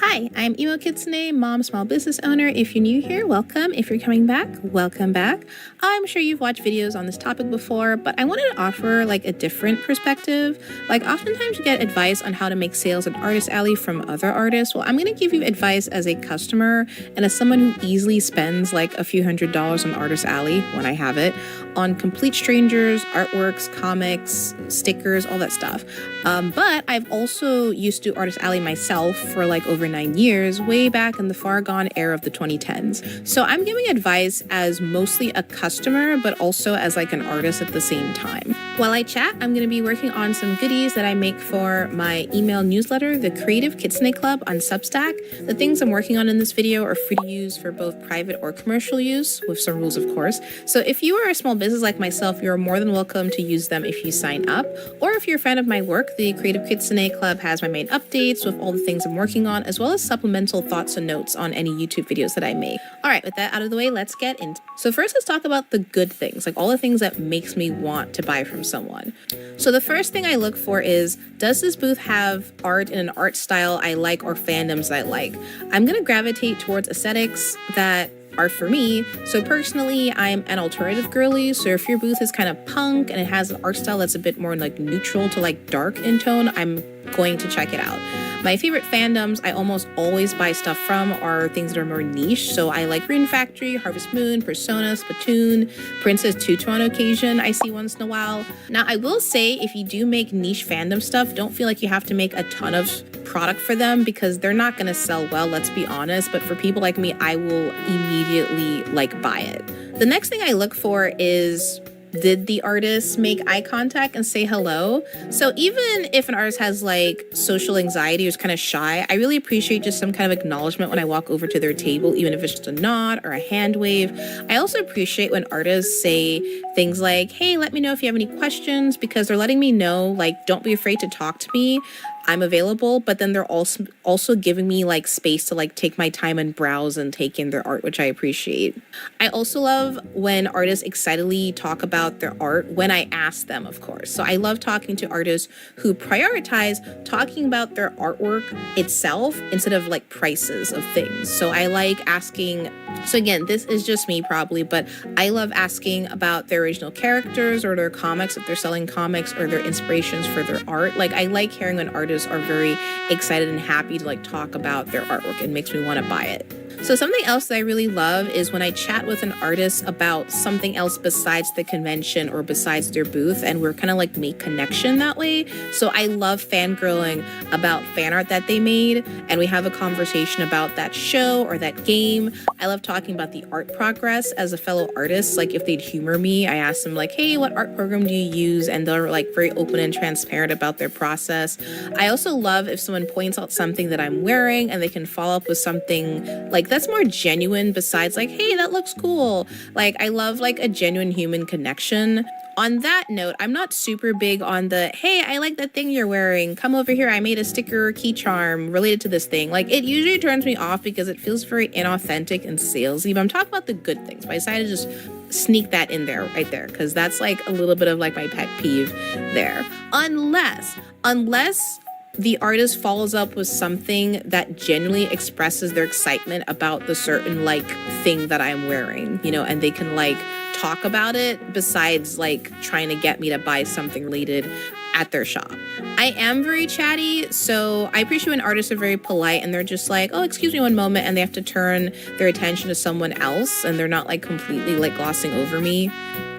Hi, I'm Emo Kitsune, mom, small business owner. If you're new here, welcome. If you're coming back, welcome back. I'm sure you've watched videos on this topic before, but I wanted to offer like a different perspective. Like oftentimes you get advice on how to make sales at Artist Alley from other artists. Well, I'm going to give you advice as a customer and as someone who easily spends like a few $100s on Artist Alley when I have it, on complete strangers, artworks, comics, stickers, all that stuff. But I've also used to Artist Alley myself for like over 9 9 years, way back in the far gone era of the 2010s. So I'm giving advice as mostly a customer, but also as like an artist at the same time. While I chat, I'm going to be working on some goodies that I make for my email newsletter, the Creative Kitsune Club on Substack. The things I'm working on in this video are free to use for both private or commercial use, with some rules, of course. So if you are a small business like myself, you're more than welcome to use them if you sign up. Or if you're a fan of my work, the Creative Kitsune Club has my main updates with all the things I'm working on, as well as supplemental thoughts and notes on any YouTube videos that I make. All right, with that out of the way, let's get into. So first, let's talk about the good things, like all the things that makes me want to buy from someone. So the first thing I look for is, does this booth have art in an art style I like or fandoms I like? I'm going to gravitate towards aesthetics that are for me. So personally, I'm an alternative girly. So if your booth is kind of punk and it has an art style that's a bit more like neutral to like dark in tone, I'm going to check it out. My favorite fandoms I almost always buy stuff from are things that are more niche. So I like Rune Factory, Harvest Moon, Persona, Splatoon, Princess Tutu on occasion I see once in a while. Now I will say, if you do make niche fandom stuff, don't feel like you have to make a ton of product for them because they're not going to sell well, let's be honest. But for people like me, I will immediately like buy it. The next thing I look for is, did the artist make eye contact and say hello? So even if an artist has like social anxiety or is kind of shy, I really appreciate just some kind of acknowledgement when I walk over to their table, even if it's just a nod or a hand wave. I also appreciate when artists say things like, hey, let me know if you have any questions, because they're letting me know, like, don't be afraid to talk to me. I'm available, but then they're also giving me like space to like take my time and browse and take in their art, which I appreciate. I also love when artists excitedly talk about their art when I ask them, of course. So I love talking to artists who prioritize talking about their artwork itself instead of like prices of things. So I like asking, so again, this is just me probably, but I love asking about their original characters or their comics, if they're selling comics, or their inspirations for their art. Like I like hearing when artists are very excited and happy to like talk about their artwork. It makes me want to buy it. So something else that I really love is when I chat with an artist about something else besides the convention or besides their booth, and we're kind of like make connection that way. So I love fangirling about fan art that they made, and we have a conversation about that show or that game. I love talking about the art progress as a fellow artist. Like if they'd humor me, I ask them like, hey, what art program do you use? And they're like very open and transparent about their process. I also love if someone points out something that I'm wearing and they can follow up with something like that's more genuine besides like, hey, that looks cool. Like I love like a genuine human connection. On that note, I'm not super big on the, hey, I like that thing you're wearing. Come over here. I made a sticker key charm related to this thing. Like it usually turns me off because it feels very inauthentic and salesy. But I'm talking about the good things. But I decided to just sneak that in there right there because that's like a little bit of like my pet peeve there. Unless the artist follows up with something that genuinely expresses their excitement about the certain like thing that I'm wearing, you know, and they can like talk about it besides like trying to get me to buy something related at their shop. I am very chatty, so I appreciate when artists are very polite and they're just like, oh, excuse me one moment, and they have to turn their attention to someone else and they're not like completely like glossing over me.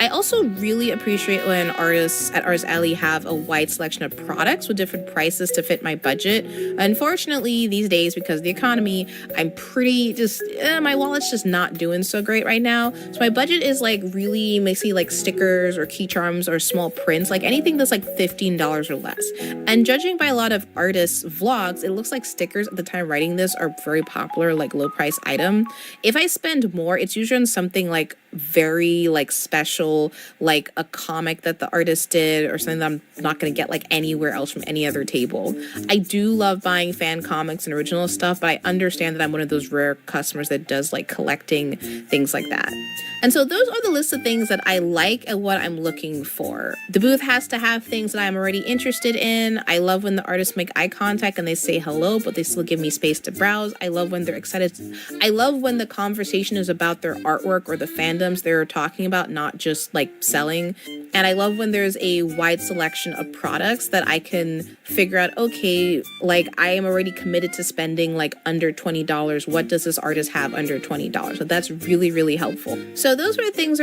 I also really appreciate when artists at Artist Alley have a wide selection of products with different prices to fit my budget. Unfortunately, these days, because of the economy, I'm pretty just, my wallet's just not doing so great right now. So my budget is like really mixy, like stickers or key charms or small prints, like anything that's like $15 or less. And judging by a lot of artists' vlogs, it looks like stickers at the time writing this are very popular, like low price item. If I spend more, it's usually on something like very like special, like a comic that the artist did or something that I'm not going to get like anywhere else from any other table. I do love buying fan comics and original stuff, but I understand that I'm one of those rare customers that does like collecting things like that. And so those are the list of things that I like and what I'm looking for. The booth has to have things that I'm already interested in. I love when the artists make eye contact and they say hello, but they still give me space to browse. I love when they're excited. I love when the conversation is about their artwork or the fandom fandoms they're talking about, not just like selling. And I love when there's a wide selection of products that I can figure out, okay, like I am already committed to spending like under $20. What does this artist have under $20? So that's really, really helpful. So those were the things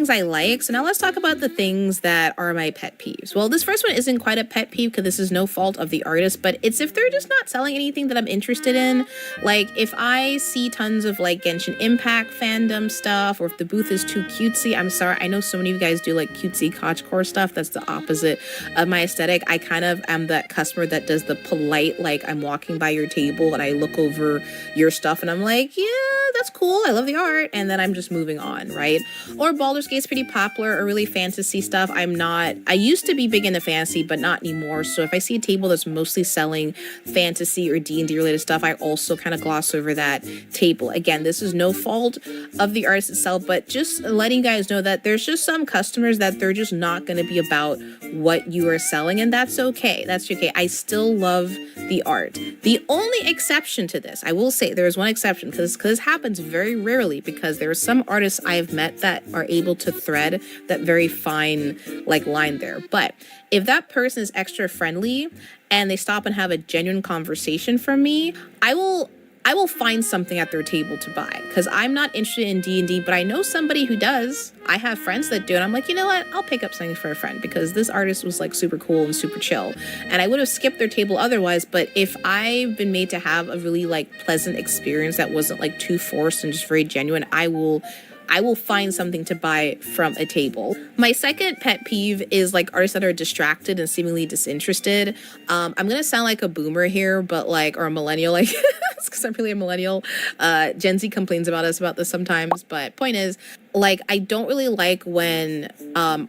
I like. So now let's talk about the things that are my pet peeves. Well, this first one isn't quite a pet peeve because this is no fault of the artist, but it's if they're just not selling anything that I'm interested in. Like if I see tons of like Genshin Impact fandom stuff, or if the booth is too cutesy, I'm sorry. I know so many of you guys do like cutesy kochcore stuff. That's the opposite of my aesthetic. I kind of am that customer that does the polite, like I'm walking by your table and I look over your stuff and I'm like, yeah, that's cool. I love the art. And then I'm just moving on, right? Or Baldur's Gate's pretty popular, or really fantasy stuff. I used to be big into fantasy, but not anymore. So if I see a table that's mostly selling fantasy or D&D related stuff, I also kind of gloss over that table. Again, this is no fault of the artist itself, but just letting you guys know that there's just some customers that they're just not going to be about what you are selling, and that's okay. That's okay. I still love the art. The only exception to this, I will say there is one exception, because this happens very rarely, because there are some artists I have met that are able to thread that very fine like line there. But if that person is extra friendly and they stop and have a genuine conversation from me, I will find something at their table to buy, because I'm not interested in D&D, but I know somebody who does. I have friends that do, and I'm like, you know what? I'll pick up something for a friend because this artist was like super cool and super chill. And I would have skipped their table otherwise, but if I've been made to have a really like pleasant experience that wasn't like too forced and just very genuine, I will find something to buy from a table. My second pet peeve is like artists that are distracted and seemingly disinterested. I'm gonna sound like a boomer here, but like, or a millennial, like, because I'm really a millennial. Gen Z complains about us about this sometimes, but point is, like, I don't really like when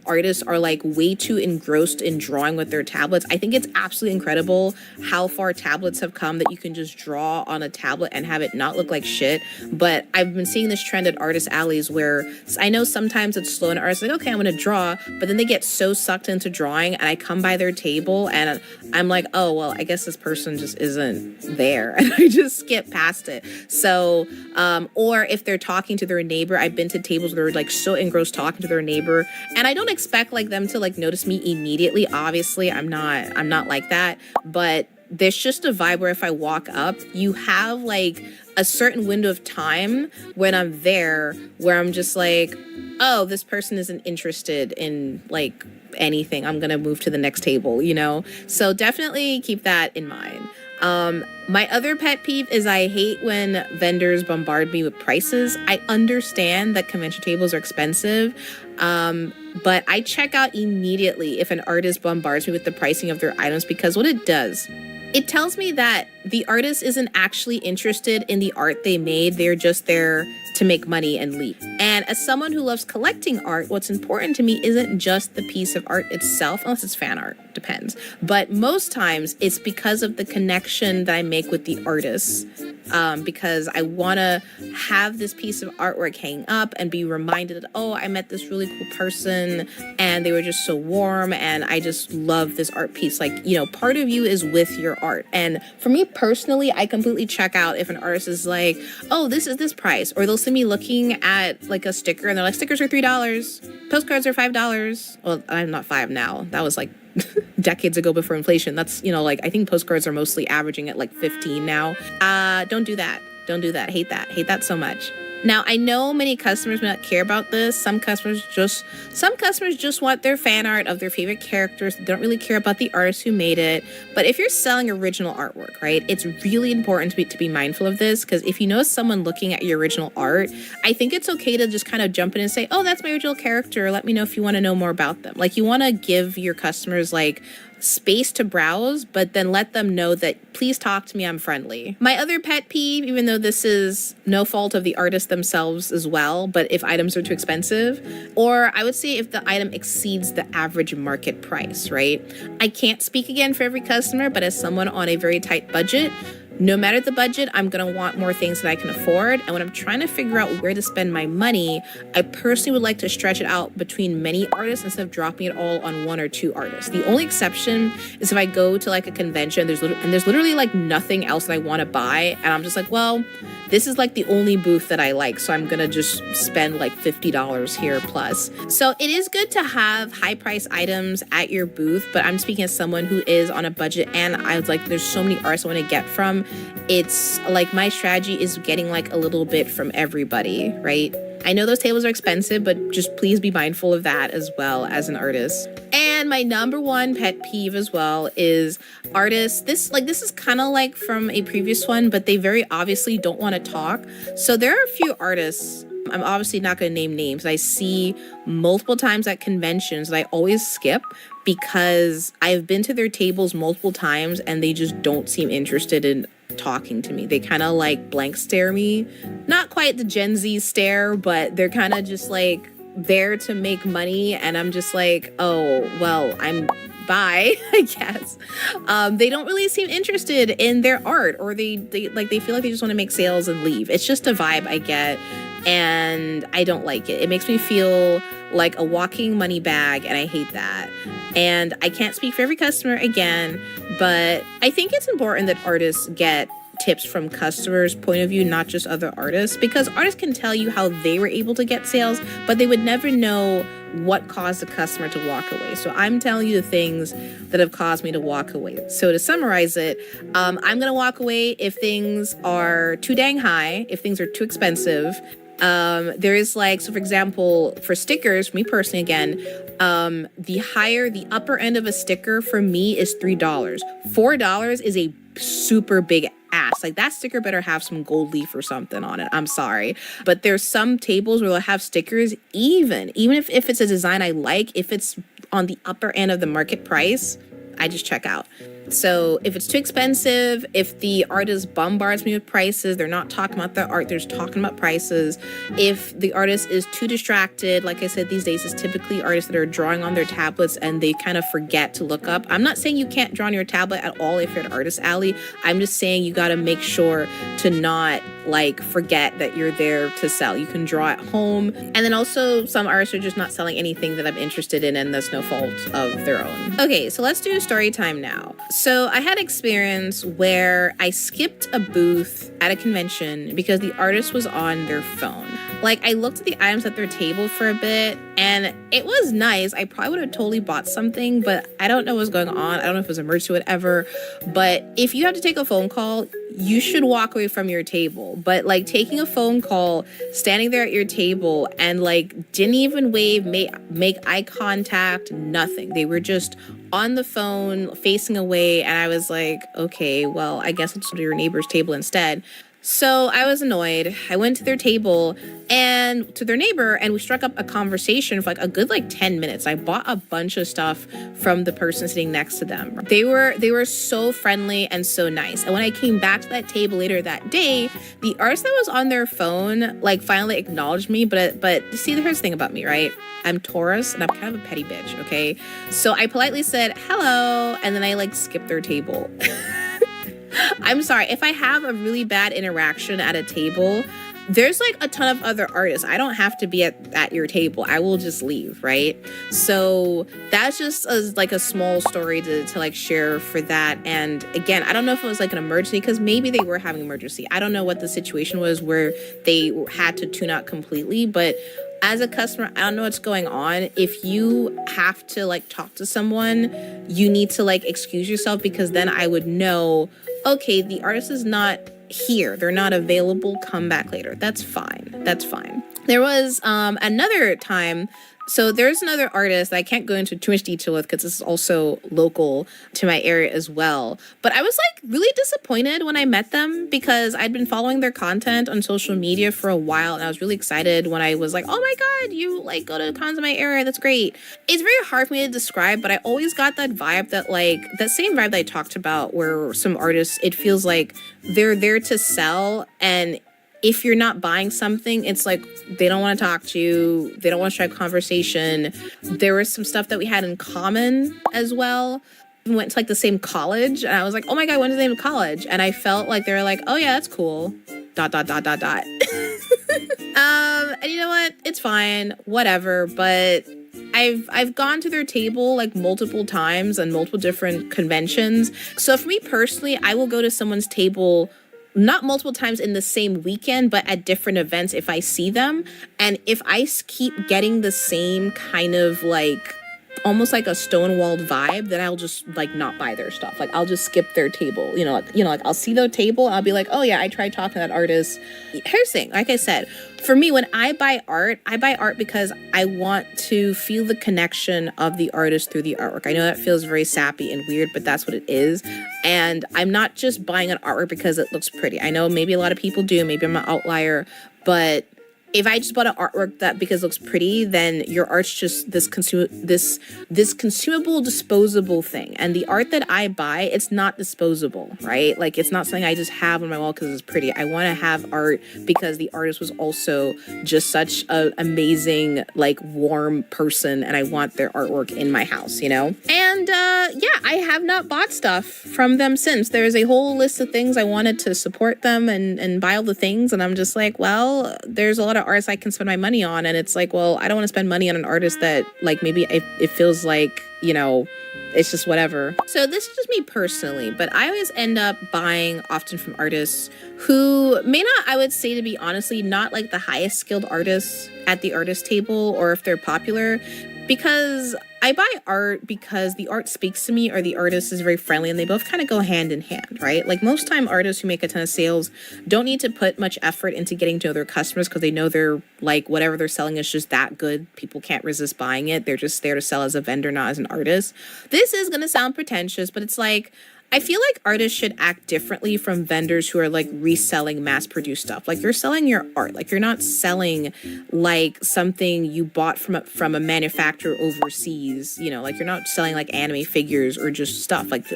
artists are like way too engrossed in drawing with their tablets. I think it's absolutely incredible how far tablets have come that you can just draw on a tablet and have it not look like shit. But I've been seeing this trend at artist alleys where I know sometimes it's slow and artists like, okay, I'm gonna draw, but then they get so sucked into drawing and I come by their table and I'm like, oh, well, I guess this person just isn't there. And I just skip past it. So, or if they're talking to their neighbor, I've been to tables where they're like so engrossed talking to their neighbor, and I don't expect like them to like notice me immediately. Obviously, I'm not like that, but there's just a vibe where if I walk up, you have like a certain window of time when I'm there where I'm just like, oh, this person isn't interested in like anything. I'm gonna move to the next table, you know? So definitely keep that in mind. My other pet peeve is I hate when vendors bombard me with prices. I understand that convention tables are expensive, but I check out immediately if an artist bombards me with the pricing of their items, because what it does, it tells me that the artist isn't actually interested in the art they made. They're just there to make money and leave. And as someone who loves collecting art, what's important to me isn't just the piece of art itself, unless it's fan art, depends. But most times it's because of the connection that I make with the artist, because I want to have this piece of artwork hang up and be reminded that, oh, I met this really cool person and they were just so warm and I just love this art piece. Like, you know, part of you is with your art. And for me personally, I completely check out if an artist is like, oh, this is this price, or they'll see me looking at like a sticker and they're like, stickers are $3, postcards are $5. Well, I'm not 5 now. That was like decades ago before inflation. That's, you know, like I think postcards are mostly averaging at like 15 now. Don't do that. Don't do that. Hate that so much. Now, I know many customers may not care about this. Some customers just want their fan art of their favorite characters. They don't really care about the artist who made it. But if you're selling original artwork, right, it's really important to be mindful of this, because if you know someone looking at your original art, I think it's okay to just kind of jump in and say, oh, that's my original character. Let me know if you want to know more about them. Like, you want to give your customers like space to browse, but then let them know that please talk to me, I'm friendly. My other pet peeve, even though this is no fault of the artist themselves as well, but if items are too expensive, or I would say if the item exceeds the average market price, right? I can't speak again for every customer, but as someone on a very tight budget, no matter the budget, I'm going to want more things that I can afford. And when I'm trying to figure out where to spend my money, I personally would like to stretch it out between many artists instead of dropping it all on one or two artists. The only exception is if I go to like a convention, there's literally like nothing else that I want to buy. And I'm just like, well, this is like the only booth that I like, so I'm gonna just spend like $50 here plus. So it is good to have high price items at your booth, but I'm speaking as someone who is on a budget, and I was like, there's so many artists I want to get from. It's like my strategy is getting like a little bit from everybody, right? I know those tables are expensive, but just please be mindful of that as well as an artist. And my number one pet peeve as well is artists. This is kind of like from a previous one, but they very obviously don't want to talk. So there are a few artists, I'm obviously not going to name names, that I see multiple times at conventions that I always skip because I've been to their tables multiple times and they just don't seem interested in talking to me. They kind of like blank stare me. Not quite the Gen Z stare, but they're kind of just like there to make money, and I'm just like, oh, well, I'm bye, I guess. They don't really seem interested in their art, or they feel like they just want to make sales and leave. It's just a vibe I get, and I don't like it. It makes me feel like a walking money bag, and I hate that. And I can't speak for every customer again, but I think it's important that artists get tips from customers' point of view, not just other artists, because artists can tell you how they were able to get sales, but they would never know what caused the customer to walk away. So I'm telling you the things that have caused me to walk away. So to summarize it, I'm going to walk away if things are too dang high, if things are too expensive. There is like, so for example, for stickers, for me personally, again, the upper end of a sticker for me is $3. $4 is a super big ass. Like, that sticker better have some gold leaf or something on it. I'm sorry. But there's some tables where they'll have stickers, even if it's a design I like, if it's on the upper end of the market price, I just check out. So if it's too expensive, if the artist bombards me with prices, they're not talking about their art, they're just talking about prices. If the artist is too distracted, like I said, these days it's typically artists that are drawing on their tablets and they kind of forget to look up. I'm not saying you can't draw on your tablet at all if you're at Artist Alley. I'm just saying you got to make sure to not like forget that you're there to sell. You can draw at home. And then also some artists are just not selling anything that I'm interested in, and that's no fault of their own. Okay, so let's do story time now. So I had experience where I skipped a booth at a convention because the artist was on their phone. Like, I looked at the items at their table for a bit and it was nice. I probably would have totally bought something, but I don't know what's going on. I don't know if it was an emergency or whatever. But if you have to take a phone call, you should walk away from your table. But like taking a phone call, standing there at your table and like didn't even wave, make eye contact, nothing. They were just on the phone facing away. And I was like, okay, well, I guess I'll just go to your neighbor's table instead. So I was annoyed. I went to their table and to their neighbor, and we struck up a conversation for like a good 10 minutes. I bought a bunch of stuff from the person sitting next to them. They were so friendly and so nice. And when I came back to that table later that day, the artist that was on their phone like finally acknowledged me. But see, here's the thing about me, right? I'm Taurus and I'm kind of a petty bitch, okay? So I politely said hello, and then I like skipped their table. I'm sorry, if I have a really bad interaction at a table, there's like a ton of other artists. I don't have to be at your table. I will just leave, right? So that's just a small story to like share for that. And again, I don't know if it was like an emergency, because maybe they were having an emergency. I don't know what the situation was where they had to tune out completely, but as a customer, I don't know what's going on. If you have to like talk to someone, you need to like excuse yourself, because then I would know, okay, the artist is not here. They're not available. Come back later. That's fine. That's fine. There was another time. So there's another artist that I can't go into too much detail with because this is also local to my area as well. But I was like really disappointed when I met them, because I'd been following their content on social media for a while. And I was really excited when I was like, oh my God, you like go to cons in my area. That's great. It's very hard for me to describe, but I always got that vibe that like that same vibe that I talked about, where some artists, it feels like they're there to sell, and if you're not buying something, it's like they don't want to talk to you. They don't want to strike conversation. There was some stuff that we had in common as well. We went to like the same college, and I was like, oh my God, when did they go to college? And I felt like they were like, oh yeah, that's cool. ... And you know what? It's fine. Whatever. But I've gone to their table like multiple times and multiple different conventions. So for me personally, I will go to someone's table not multiple times in the same weekend, but at different events if I see them. And if I keep getting the same kind of like, almost like a stonewalled vibe, then I'll just like not buy their stuff. Like I'll just skip their table. Like I'll see their table and I'll be like, oh yeah, I tried talking to that artist. Here's the thing, like I said, for me, when I buy art because I want to feel the connection of the artist through the artwork. I know that feels very sappy and weird, but that's what it is. And I'm not just buying an artwork because it looks pretty. I know maybe a lot of people do, maybe I'm an outlier, but if I just bought an artwork that because it looks pretty, then your art's just this consumable, disposable thing. And the art that I buy, it's not disposable, right? Like it's not something I just have on my wall because it's pretty. I want to have art because the artist was also just such an amazing, like warm person, and I want their artwork in my house, you know? And yeah, I have not bought stuff from them since. There's a whole list of things I wanted to support them and buy all the things, and I'm just like, well, there's a lot of artists I can spend my money on, and it's like, well, I don't want to spend money on an artist that like maybe it feels like, you know, it's just whatever. So this is just me personally, but I always end up buying often from artists who may not, I would say, to be honestly, not like the highest skilled artists at the artist table, or if they're popular, because I buy art because the art speaks to me or the artist is very friendly, and they both kind of go hand in hand, right? Like most time artists who make a ton of sales don't need to put much effort into getting to know their customers because they know they're like whatever they're selling is just that good. People can't resist buying it. They're just there to sell as a vendor, not as an artist. This is going to sound pretentious, but it's like, I feel like artists should act differently from vendors who are like reselling mass-produced stuff. Like you're selling your art. Like you're not selling like something you bought from a manufacturer overseas. You know, like you're not selling like anime figures or just stuff like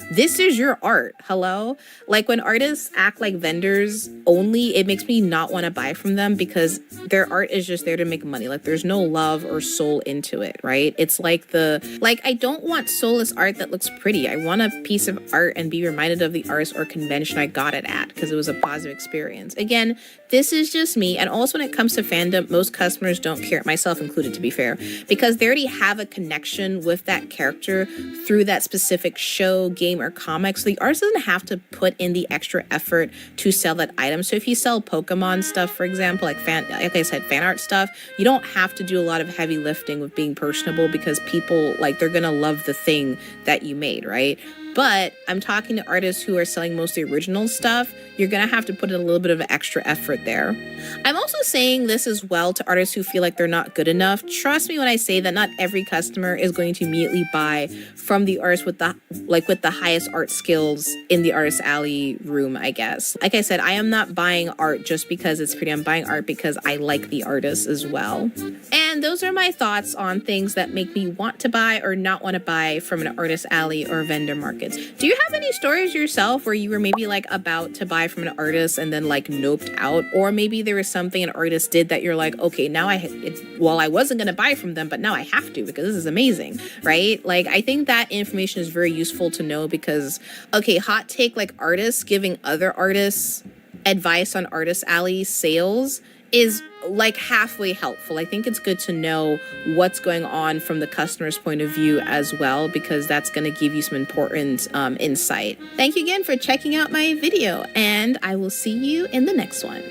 this is your art. Hello? Like when artists act like vendors only, it makes me not want to buy from them because their art is just there to make money. Like there's no love or soul into it, right? It's like I don't want soulless art that looks pretty. I want a piece of art and be reminded of the artist or convention I got it at because it was a positive experience. Again, this is just me. And also when it comes to fandom, most customers don't care, myself included to be fair, because they already have a connection with that character through that specific show, game, or comic. So the artist doesn't have to put in the extra effort to sell that item. So if you sell Pokemon stuff, for example, like I said, fan art stuff, you don't have to do a lot of heavy lifting with being personable because people, like, they're gonna love the thing that you made, right? But I'm talking to artists who are selling mostly original stuff. You're going to have to put in a little bit of extra effort there. I'm also saying this as well to artists who feel like they're not good enough. Trust me when I say that not every customer is going to immediately buy from the artist with the highest art skills in the artist alley room, I guess. Like I said, I am not buying art just because it's pretty. I'm buying art because I like the artist as well. And those are my thoughts on things that make me want to buy or not want to buy from an artist alley or vendor market. Do you have any stories yourself where you were maybe like about to buy from an artist and then like noped out, or maybe there was something an artist did that you're like, okay, now I wasn't going to buy from them, but now I have to because this is amazing, right? Like I think that information is very useful to know because, okay, hot take, like artists giving other artists advice on artist alley sales is like halfway helpful. I think it's good to know what's going on from the customer's point of view as well, because that's going to give you some important insight. Thank you again for checking out my video, and I will see you in the next one.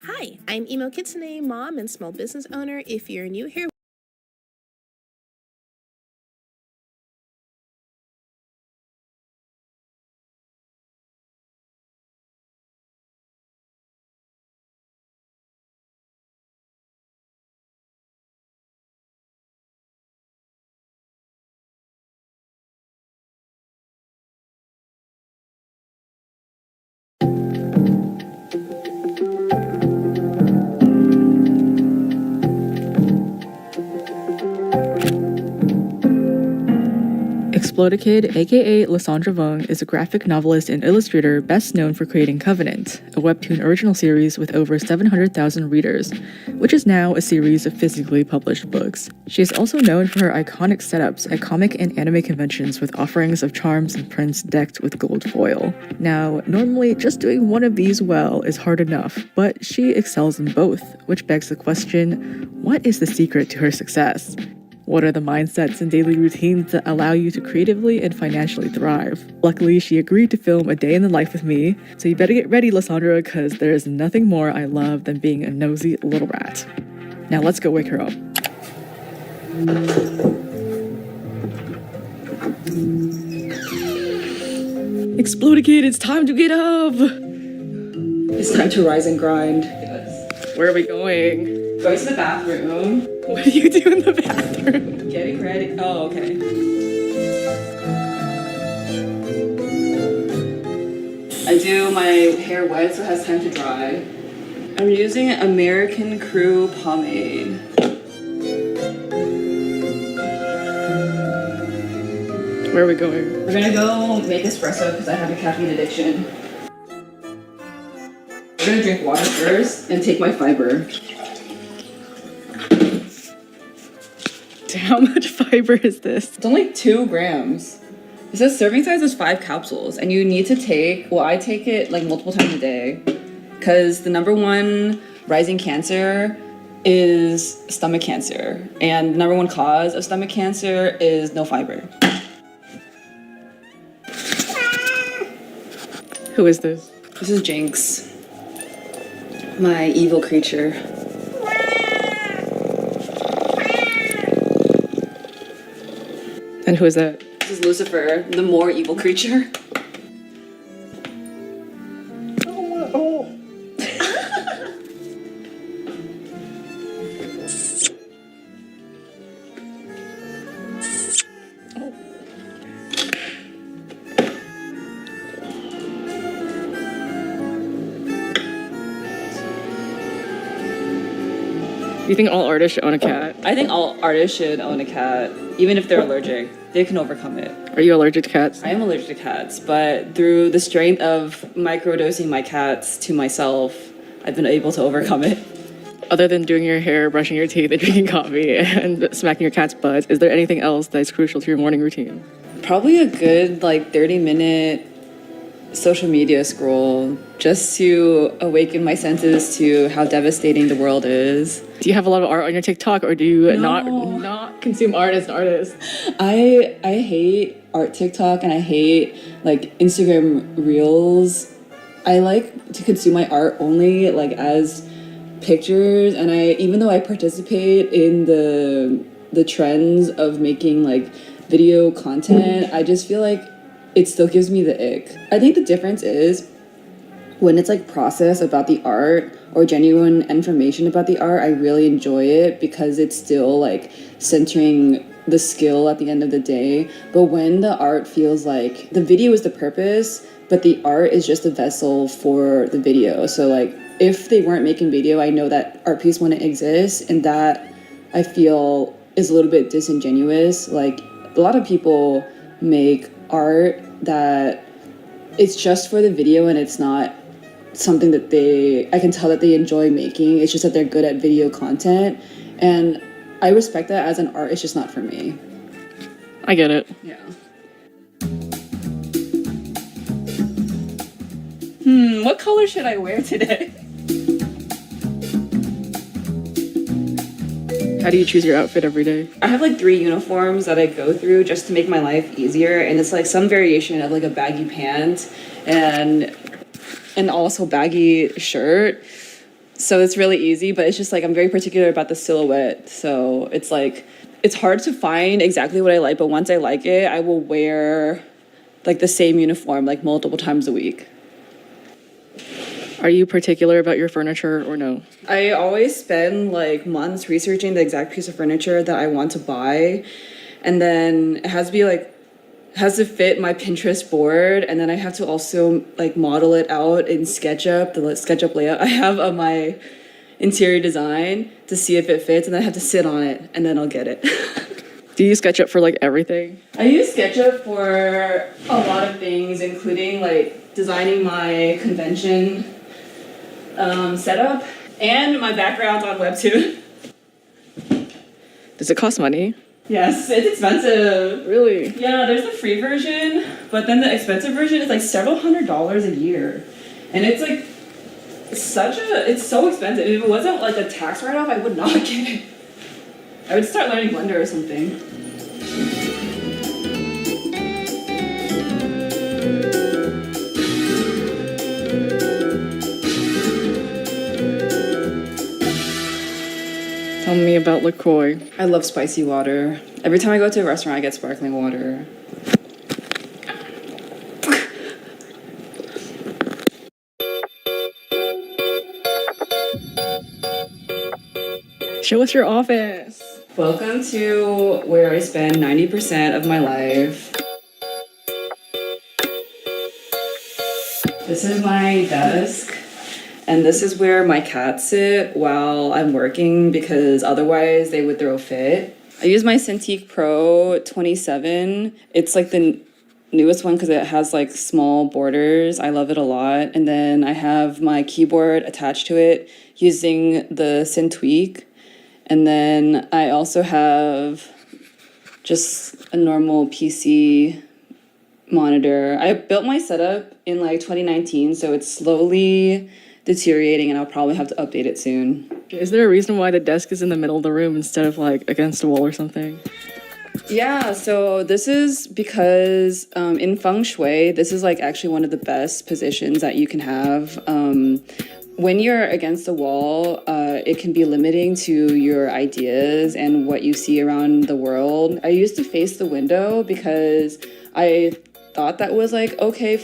Hi, I'm Emo Kitsune, mom and small business owner. If you're new here, Explodikid, aka Lysandra Vung, is a graphic novelist and illustrator best known for creating Covenant, a webtoon original series with over 700,000 readers, which is now a series of physically published books. She is also known for her iconic setups at comic and anime conventions with offerings of charms and prints decked with gold foil. Now, normally just doing one of these well is hard enough, but she excels in both, which begs the question, what is the secret to her success? What are the mindsets and daily routines that allow you to creatively and financially thrive? Luckily, she agreed to film a day in the life with me, so you better get ready, Lysandra, because there is nothing more I love than being a nosy little rat. Now let's go wake her up. Explodikid, it's time to get up! It's time to rise and grind. Where are we going? Going to the bathroom. What do you do in the bathroom? Getting ready. Oh, okay. I do my hair wet so it has time to dry. I'm using American Crew pomade. Where are we going? We're gonna go make espresso because I have a caffeine addiction. We're gonna drink water first and take my fiber. How much fiber is this? It's only 2 grams. It says serving size is 5 capsules, and you need to take, well, I take it like multiple times a day, because the #1 rising cancer is stomach cancer, and the #1 cause of stomach cancer is no fiber. Who is this? This is Jinx, my evil creature. And who is that? This is Lucifer, the more evil creature. You think all artists should own a cat? I think all artists should own a cat, even if they're allergic. They can overcome it. Are you allergic to cats? I am allergic to cats, but through the strength of microdosing my cats to myself, I've been able to overcome it. Other than doing your hair, brushing your teeth, and drinking coffee, and smacking your cat's butt, is there anything else that's crucial to your morning routine? Probably a good 30-minute social media scroll just to awaken my senses to how devastating the world is. Do you have a lot of art on your TikTok, or do you not consume art as an artist? I hate art TikTok, and I hate Instagram Reels. I like to consume my art only as pictures, and even though I participate in the trends of making video content, I just feel like it still gives me the ick. I think the difference is when it's process about the art or genuine information about the art, I really enjoy it because it's still centering the skill at the end of the day. But when the art feels like the video is the purpose, but the art is just a vessel for the video. So if they weren't making video, I know that art piece wouldn't exist, and that I feel is a little bit disingenuous. A lot of people make art that it's just for the video, and it's not something that I can tell that they enjoy making. It's just that they're good at video content, and I respect that as an art. It's just not for me. I get it. Yeah. What color should I wear today? How do you choose your outfit every day? I have 3 uniforms that I go through just to make my life easier, and it's some variation of a baggy pant and also baggy shirt. So it's really easy, but it's just I'm very particular about the silhouette. So it's it's hard to find exactly what I like, but once I like it, I will wear the same uniform multiple times a week. Are you particular about your furniture or no? I always spend months researching the exact piece of furniture that I want to buy, and then it has to be has to fit my Pinterest board, and then I have to also model it out in SketchUp, the SketchUp layout I have of my interior design to see if it fits, and then I have to sit on it, and then I'll get it. Do you use SketchUp for like everything? I use SketchUp for a lot of things, including like designing my convention setup and my background on Webtoon. Does it cost money? Yes, it's expensive. Really? Yeah, there's the free version, but then the expensive version is like several $100s a year. And it's like it's so expensive. If it wasn't like a tax write-off, I would not get it. I would start learning Blender or something. Tell me about LaCroix. I love spicy water. Every time I go to a restaurant, I get sparkling water. Show us your office. Welcome to where I spend 90% of my life. This is my desk, and this is where my cats sit while I'm working because otherwise they would throw a fit. I use my Cintiq Pro 27. It's like the newest one because it has like small borders. I love it a lot. And then I have my keyboard attached to it using the Cintiq. And then I also have just a normal PC monitor. I built my setup in like 2019, so it's slowly deteriorating and I'll probably have to update it soon. Is there a reason why the desk is in the middle of the room instead of like against a wall or something? Yeah, so this is because in feng shui, this is like actually one of the best positions that you can have. When you're against the wall, it can be limiting to your ideas and what you see around the world. I used to face the window because I thought that was like okay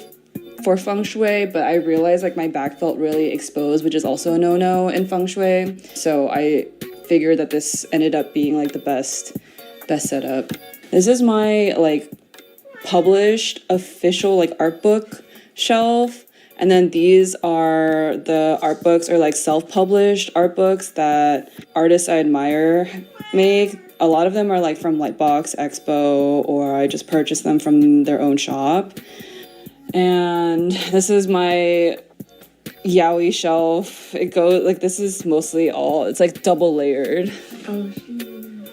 for feng shui, but I realized like my back felt really exposed, which is also a no-no in feng shui. So I figured that this ended up being like the best setup. This is my like published official like art book shelf. And then these are the art books or like self-published art books that artists I admire make. A lot of them are like from Lightbox Expo, or I just purchased them from their own shop. And this is my yaoi shelf. It goes like, this is mostly all, it's like double layered. Oh,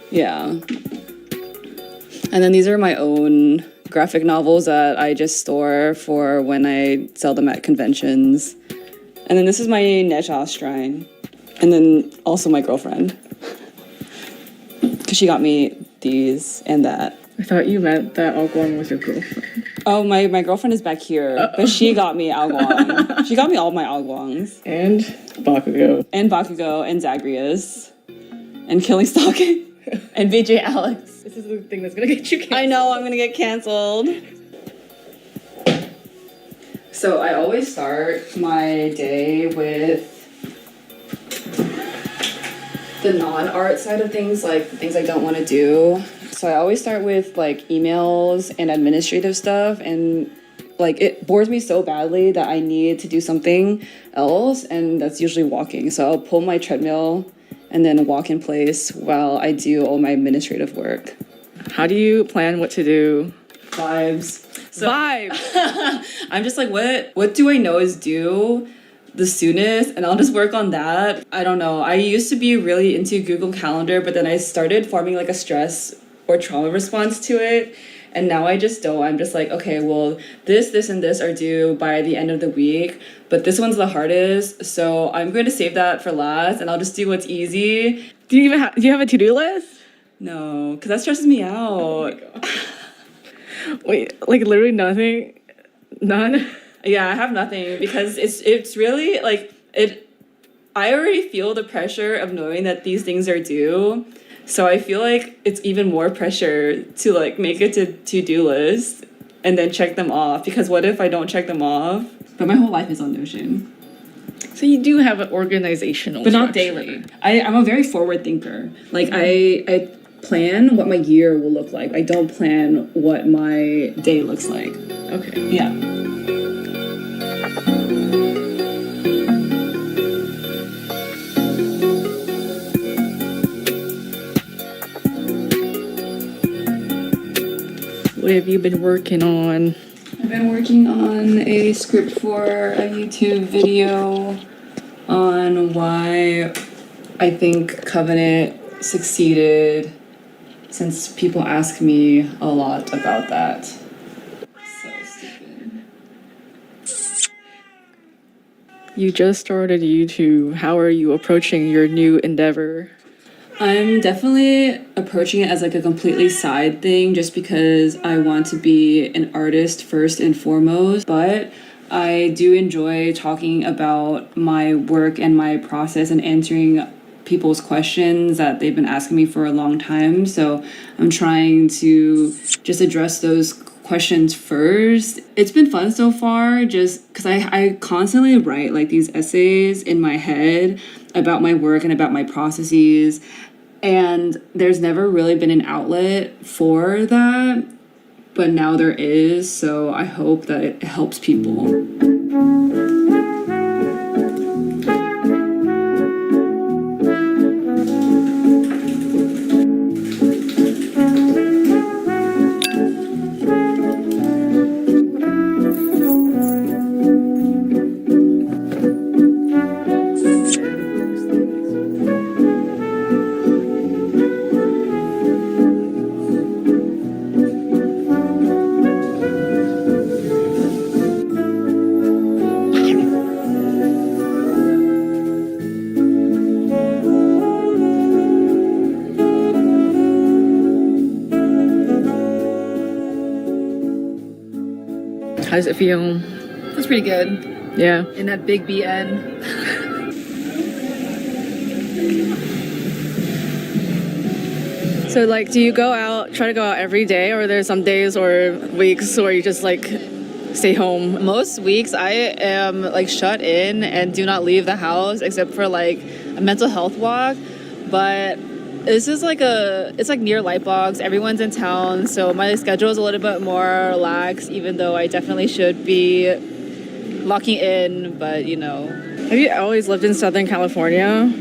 yeah. And then these are my own graphic novels that I just store for when I sell them at conventions. And then this is my Neja shrine. And then also my girlfriend. Because she got me these and that. I thought you meant that Alguang was your girlfriend. Oh, my girlfriend is back here. But she got me Alguang. She got me all my Alguangs. And Bakugo. And Bakugo and Zagreus. And Killing Stalking. And VJ Alex. This is the thing that's gonna get you canceled. I know, I'm gonna get canceled. So I always start my day with the non-art side of things, like things I don't want to do. So I always start with like emails and administrative stuff, and like it bores me so badly that I need to do something else, and that's usually walking. So I'll pull my treadmill and then walk in place while I do all my administrative work. How do you plan what to do? Vibes. So, Vibes! I'm just like, what do I know is due the soonest? And I'll just work on that. I don't know. I used to be really into Google Calendar, but then I started forming like a stress or trauma response to it. And now I just don't. I'm just like, okay, well, this, and this are due by the end of the week. But this one's the hardest. So I'm going to save that for last, and I'll just do what's easy. Do you have a to-do list? No, because that stresses me out. Oh my God. Wait, like literally nothing? None? Yeah, I have nothing because it's really like it. I already feel the pressure of knowing that these things are due. So I feel like it's even more pressure to like make it to-do list and then check them off, because what if I don't check them off? But my whole life is on Notion. So you do have an organizational but not structure. daily. I'm a very forward thinker. Like I plan what my year will look like. I don't plan what my day looks like. Okay. Yeah. What have you been working on? I've been working on a script for a YouTube video on why I think Covenant succeeded, since people ask me a lot about that. So stupid. You just started YouTube. How are you approaching your new endeavor? I'm definitely approaching it as like a completely side thing just because I want to be an artist first and foremost, but I do enjoy talking about my work and my process and answering people's questions that they've been asking me for a long time. So I'm trying to just address those questions first. It's been fun so far just because I constantly write like these essays in my head about my work and about my processes, and there's never really been an outlet for that, but now there is, so I hope that it helps people. How does it feel? Feels pretty good. Yeah. In that big BN. So, like, do you try to go out every day, or there's some days or weeks where you just, like, stay home? Most weeks I am like shut in and do not leave the house except for like a mental health walk. But this is like it's like near Lightbox. Everyone's in town, so my schedule is a little bit more relaxed, even though I definitely should be locking in, but you know. Have you always lived in Southern California?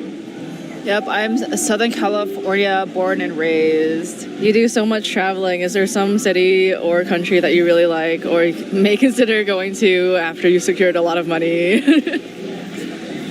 Yep, I'm a Southern California born and raised. You do so much traveling. Is there some city or country that you really like or may consider going to after you secured a lot of money?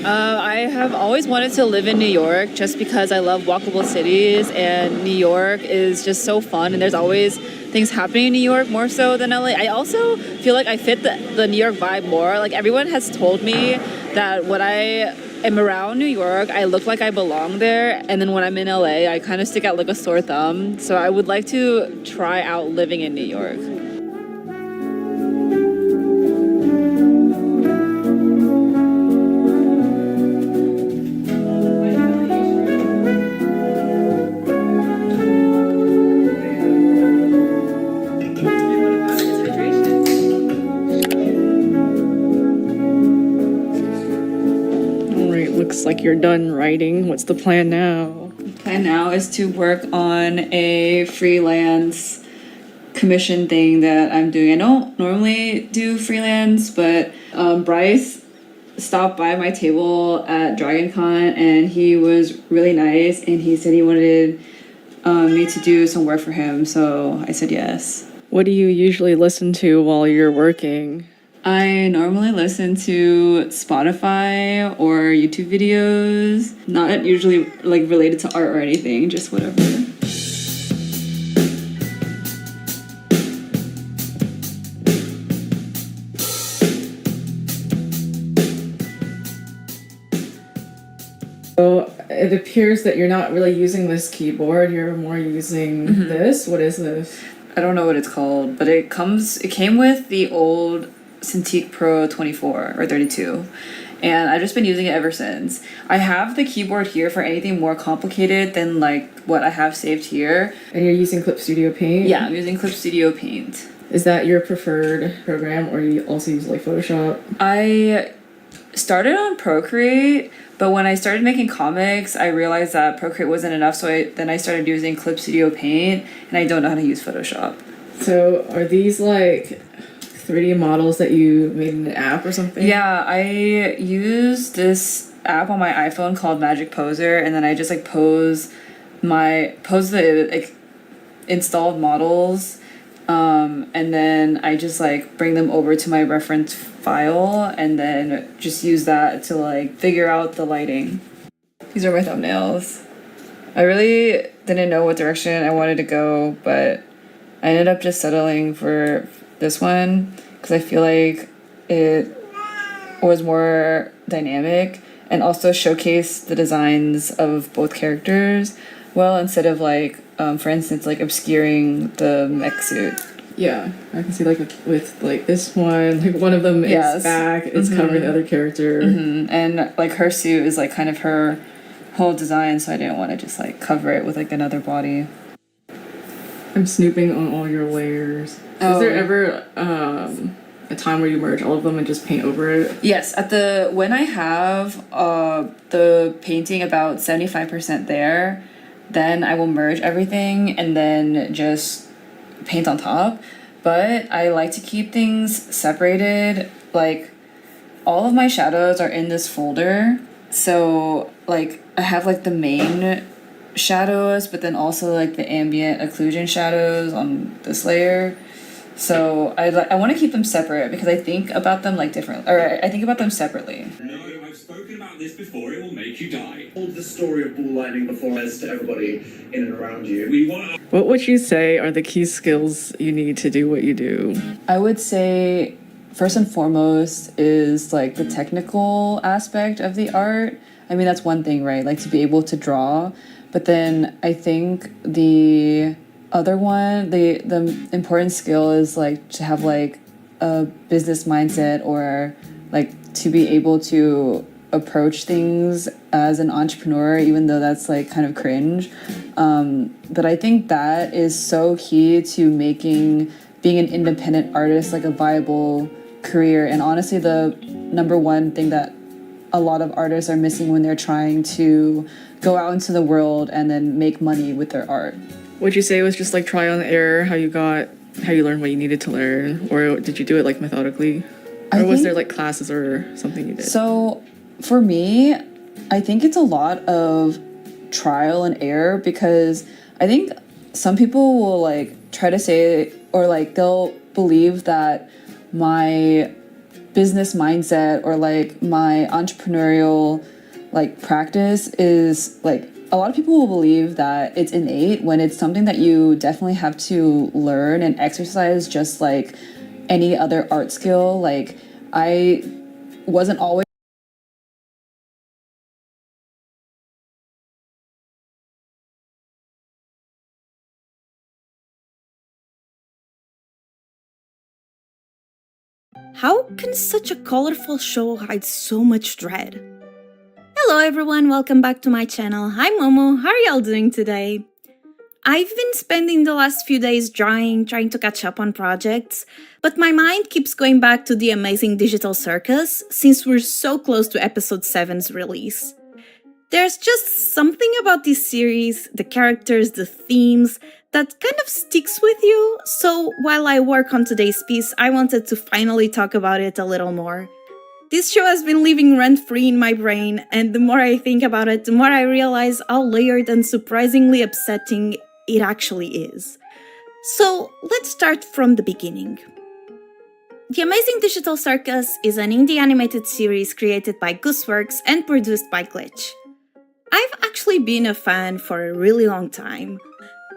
I have always wanted to live in New York just because I love walkable cities, and New York is just so fun, and there's always things happening in New York more so than LA. I also feel like I fit the New York vibe more. Like everyone has told me that when I am around New York, I look like I belong there, and then when I'm in LA, I kind of stick out like a sore thumb. So I would like to try out living in New York. Looks like you're done writing. What's the plan now? The plan now is to work on a freelance commission thing that I'm doing. I don't normally do freelance, but Bryce stopped by my table at DragonCon and he was really nice, and he said he wanted me to do some work for him, so I said yes. What do you usually listen to while you're working? I normally listen to Spotify or YouTube videos, not usually like related to art or anything, just whatever. So it appears that you're not really using this keyboard, you're more using this. What is this? I don't know what it's called, but it came with the old Cintiq Pro 24 or 32, and I've just been using it ever since. I have the keyboard here for anything more complicated than like what I have saved here. And you're using Clip Studio Paint? Yeah, I'm using Clip Studio Paint. Is that your preferred program, or you also use like Photoshop? I started on Procreate, but when I started making comics, I realized that Procreate wasn't enough, so then I started using Clip Studio Paint, and I don't know how to use Photoshop. So are these like 3D models that you made in an app or something? Yeah, I use this app on my iPhone called Magic Poser, and then I just like pose the like installed models And then I just like bring them over to my reference file and then just use that to like figure out the lighting. These are my thumbnails. I really didn't know what direction I wanted to go, but I ended up just settling for this one because I feel like it was more dynamic and also showcased the designs of both characters well, instead of like, for instance, like obscuring the mech suit. Yeah, I can see like with like this one, like one of them is back, it's covering the other character. And like her suit is like kind of her whole design, so I didn't want to just like cover it with like another body. I'm snooping on all your layers. Is there ever a time where you merge all of them and just paint over it? Yes, when I have the painting about 75% there, then I will merge everything and then just paint on top. But I like to keep things separated. Like all of my shadows are in this folder, so like I have like the main shadows, but then also like the ambient occlusion shadows on this layer. So I want to keep them separate because I think about them like different, or I think about them separately. No, I've spoken about this before. It will make you die. Told the story of bull lightning before as to everybody in and around you. What would you say are the key skills you need to do what you do? I would say first and foremost is like the technical aspect of the art. I mean, that's one thing, right? Like to be able to draw. But then I think the other one, the important skill is like to have like a business mindset, or like to be able to approach things as an entrepreneur, even though that's like kind of cringe. But I think that is so key to making being an independent artist like a viable career. And honestly, the number one thing that a lot of artists are missing when they're trying to go out into the world and then make money with their art. Would you say it was just like trial and error, how you learned what you needed to learn, or did you do it like methodically? Or was there like classes or something you did? So for me, I think it's a lot of trial and error, because I think some people will like try to say, or like they'll believe that my business mindset or like my entrepreneurial like practice is like, a lot of people will believe that it's innate, when it's something that you definitely have to learn and exercise, just like any other art skill. Like I wasn't always How can such a colorful show hide so much dread? Hello everyone, welcome back to my channel. I'm Momo, how are y'all doing today? I've been spending the last few days trying to catch up on projects, but my mind keeps going back to the amazing Digital Circus since we're so close to episode 7's release. There's just something about this series, the characters, the themes, that kind of sticks with you, so while I work on today's piece, I wanted to finally talk about it a little more. This show has been living rent-free in my brain, and the more I think about it, the more I realize how layered and surprisingly upsetting it actually is. So let's start from the beginning. The Amazing Digital Circus is an indie animated series created by Gooseworks and produced by Glitch. I've actually been a fan for a really long time.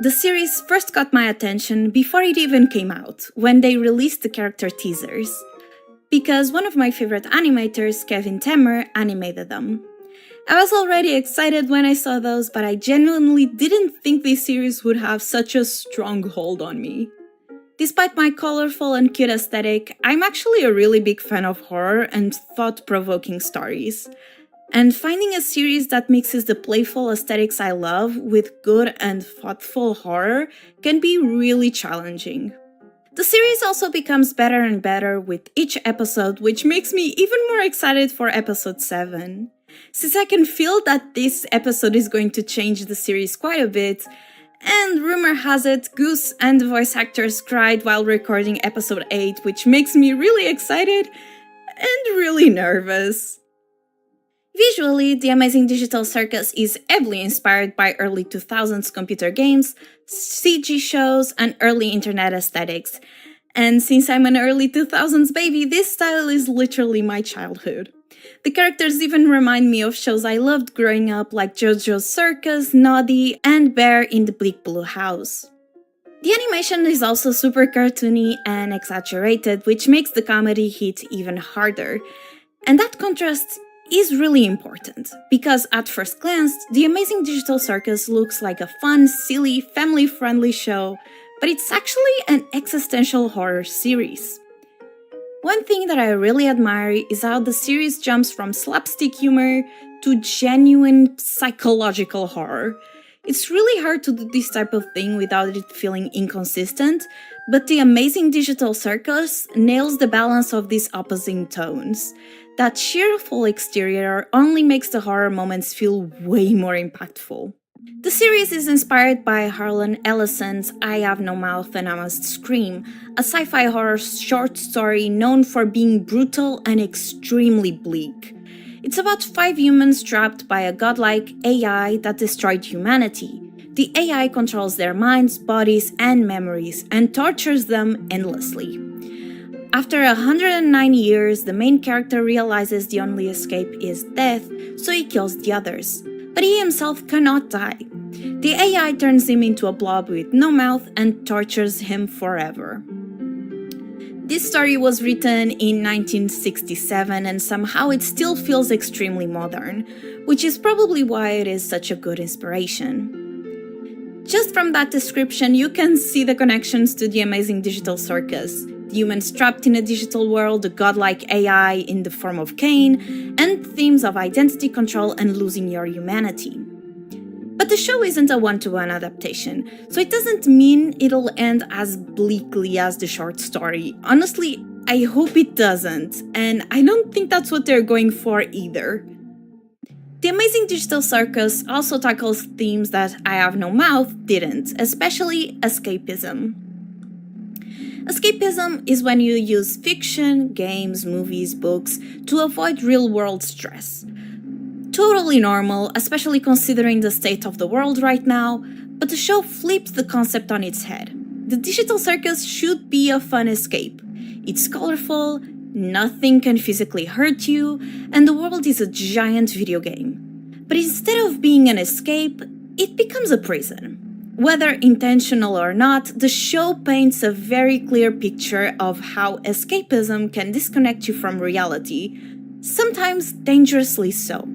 The series first got my attention before it even came out, when they released the character teasers, because one of my favorite animators, Kevin Temmer, animated them. I was already excited when I saw those, but I genuinely didn't think this series would have such a strong hold on me. Despite my colorful and cute aesthetic, I'm actually a really big fan of horror and thought-provoking stories. And finding a series that mixes the playful aesthetics I love with good and thoughtful horror can be really challenging. The series also becomes better and better with each episode, which makes me even more excited for episode 7. Since I can feel that this episode is going to change the series quite a bit, and rumor has it Goose and the voice actors cried while recording episode 8, which makes me really excited and really nervous. Visually, The Amazing Digital Circus is heavily inspired by early 2000s computer games, CG shows, and early internet aesthetics. And since I'm an early 2000s baby, this style is literally my childhood. The characters even remind me of shows I loved growing up, like JoJo's Circus, Noddy, and Bear in the Big Blue House. The animation is also super cartoony and exaggerated, which makes the comedy hit even harder. And that contrast is really important, because at first glance, The Amazing Digital Circus looks like a fun, silly, family-friendly show, but it's actually an existential horror series. One thing that I really admire is how the series jumps from slapstick humor to genuine psychological horror. It's really hard to do this type of thing without it feeling inconsistent, but The Amazing Digital Circus nails the balance of these opposing tones. That cheerful exterior only makes the horror moments feel way more impactful. The series is inspired by Harlan Ellison's I Have No Mouth and I Must Scream, a sci-fi horror short story known for being brutal and extremely bleak. It's about 5 humans trapped by a godlike AI that destroyed humanity. The AI controls their minds, bodies, and memories, and tortures them endlessly. After 109 years, the main character realizes the only escape is death, so he kills the others. But he himself cannot die. The AI turns him into a blob with no mouth and tortures him forever. This story was written in 1967 and somehow it still feels extremely modern, which is probably why it is such a good inspiration. Just from that description, you can see the connections to The Amazing Digital Circus. Humans trapped in a digital world, a godlike AI in the form of Cain, and themes of identity control and losing your humanity. But the show isn't a one-to-one adaptation, so it doesn't mean it'll end as bleakly as the short story. Honestly, I hope it doesn't, and I don't think that's what they're going for either. The Amazing Digital Circus also tackles themes that I Have No Mouth didn't, especially escapism. Escapism is when you use fiction, games, movies, books to avoid real-world stress. Totally normal, especially considering the state of the world right now, but the show flips the concept on its head. The digital circus should be a fun escape. It's colorful, nothing can physically hurt you, and the world is a giant video game. But instead of being an escape, it becomes a prison. Whether intentional or not, the show paints a very clear picture of how escapism can disconnect you from reality, sometimes dangerously so.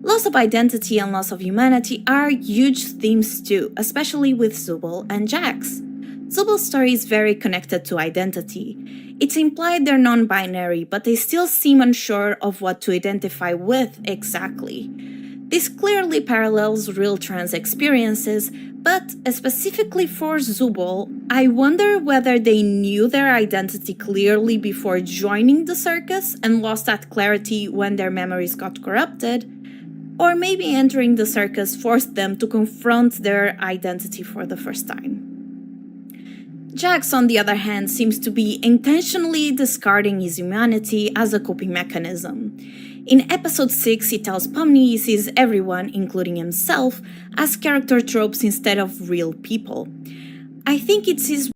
Loss of identity and loss of humanity are huge themes too, especially with Zubul and Jax. Zubul's story is very connected to identity. It's implied they're non-binary, but they still seem unsure of what to identify with exactly. This clearly parallels real trans experiences, but specifically for Zubul, I wonder whether they knew their identity clearly before joining the circus and lost that clarity when their memories got corrupted, or maybe entering the circus forced them to confront their identity for the first time. Jax, on the other hand, seems to be intentionally discarding his humanity as a coping mechanism. In episode 6, he tells Pomni he sees everyone, including himself, as character tropes instead of real people. I think it's his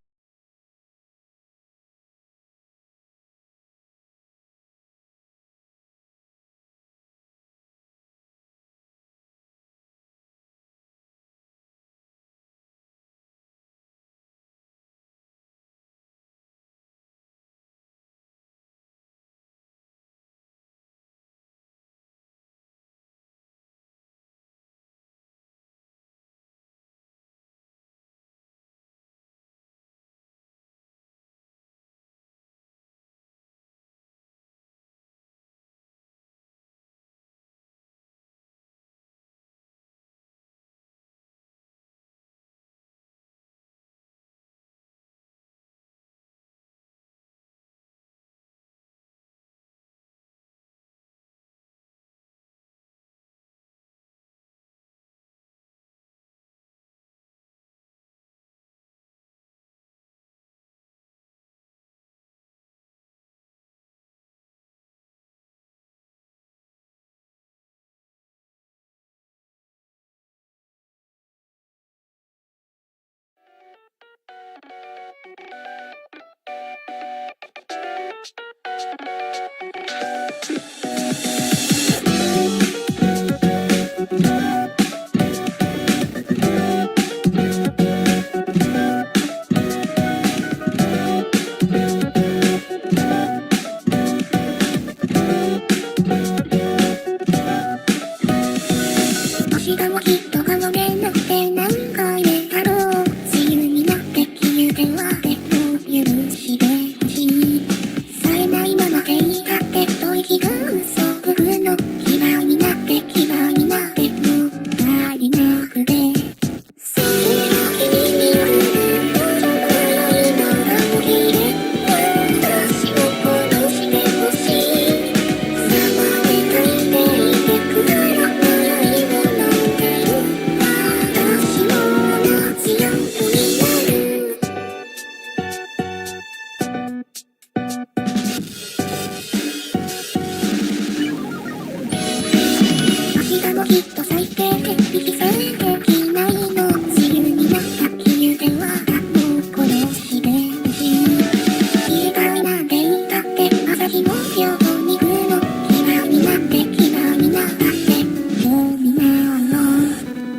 日もきっと顔でなって何回目だろう自由になって消えてはでも許してほしいさえないままでいたってと息が嘘僕の嫌いになって嫌いになってもったいなくてそれが君に来る笑いの顔で私を殺してほしいさまで書いていてくだらないもので私も同じようになる明日もきっと最低で引きされできないの自由になった理由ではもう殺してほしい消えたいなんて言ったって朝日も今日に来るの嫌いになって嫌いになってもうみんなの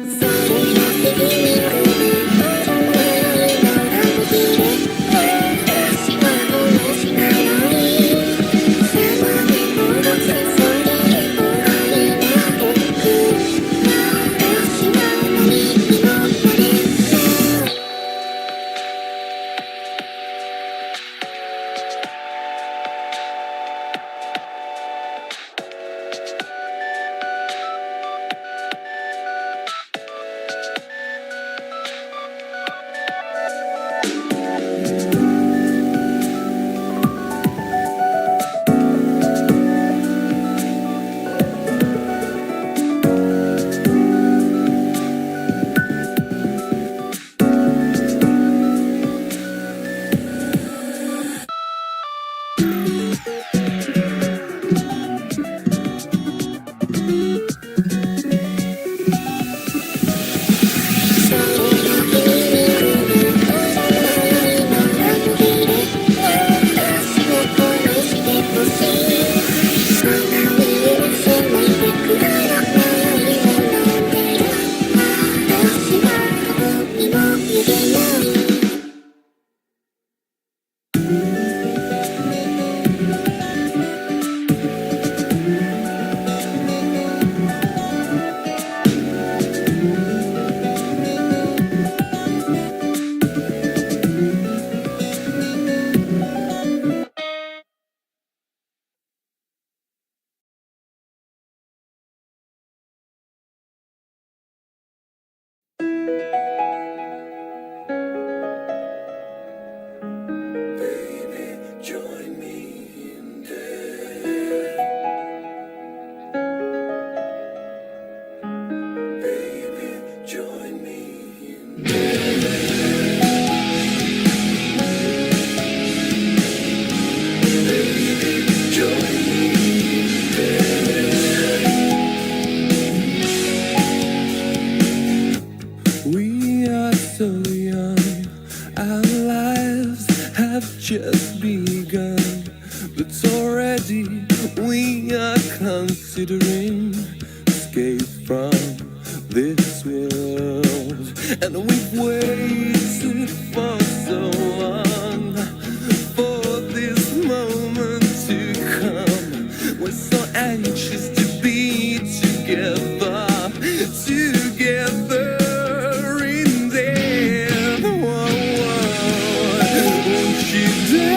それが君に来る笑いの顔で私は殺したないさまで殺せそれ終わりな僕私は何にもなれないWe are so young, our lives have just begun, but already we are considering escape from this world, and we've waited for so long for this moment to come. We're so anxious to be together, together. Won't you die?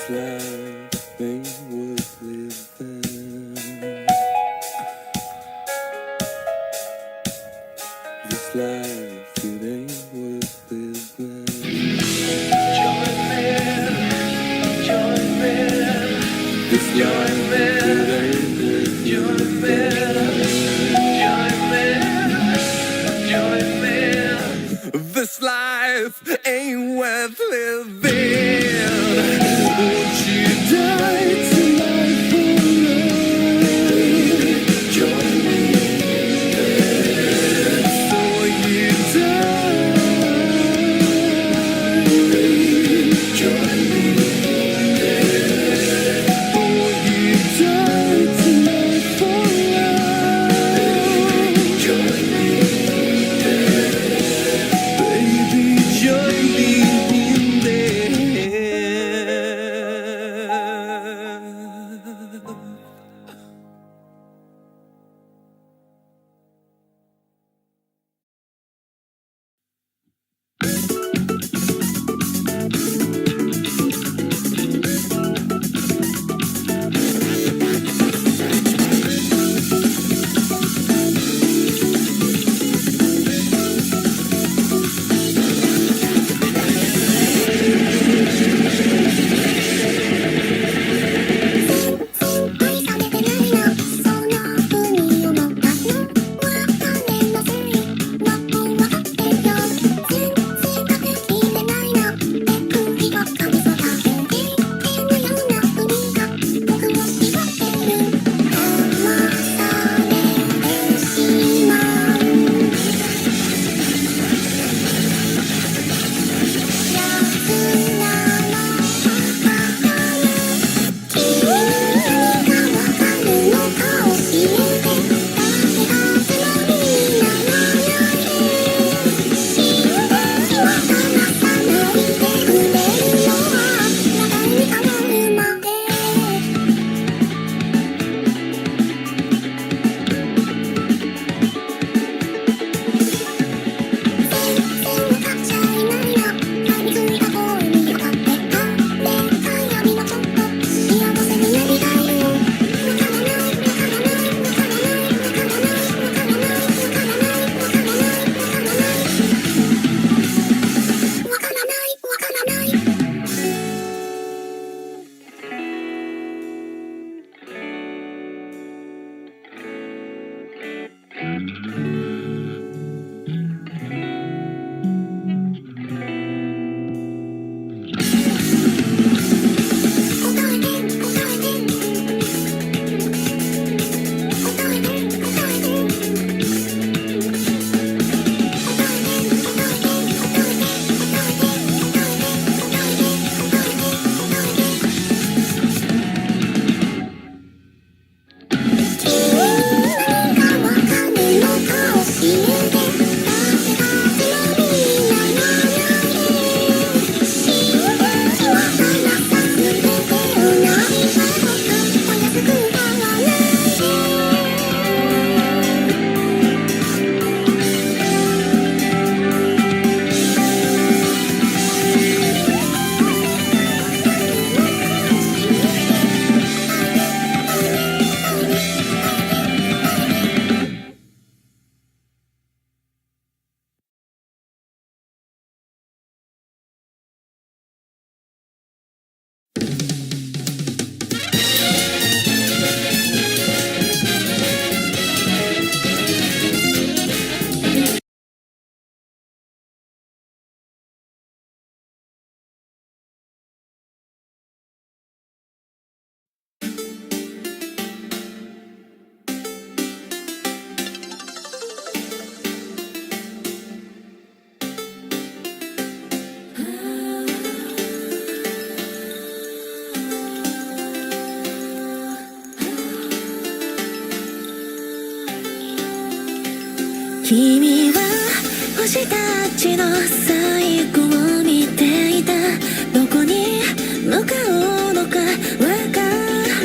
This life ain't worth living. This life, it ain't worth living. Join me, join me. This life, it ain't worth living. Join me. This life ain't worth living. Won't you die tonight for love? Join me. So you die. Join me. Oh, you die tonight for love. Join me. Baby, join me in there.君は星たちの最後を見ていた。どこに向かうのかわか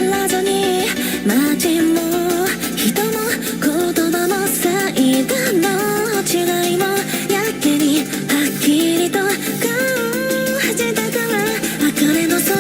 らずに、街も人も言葉も最後の違いもやけにはっきりと感じたから、茜の空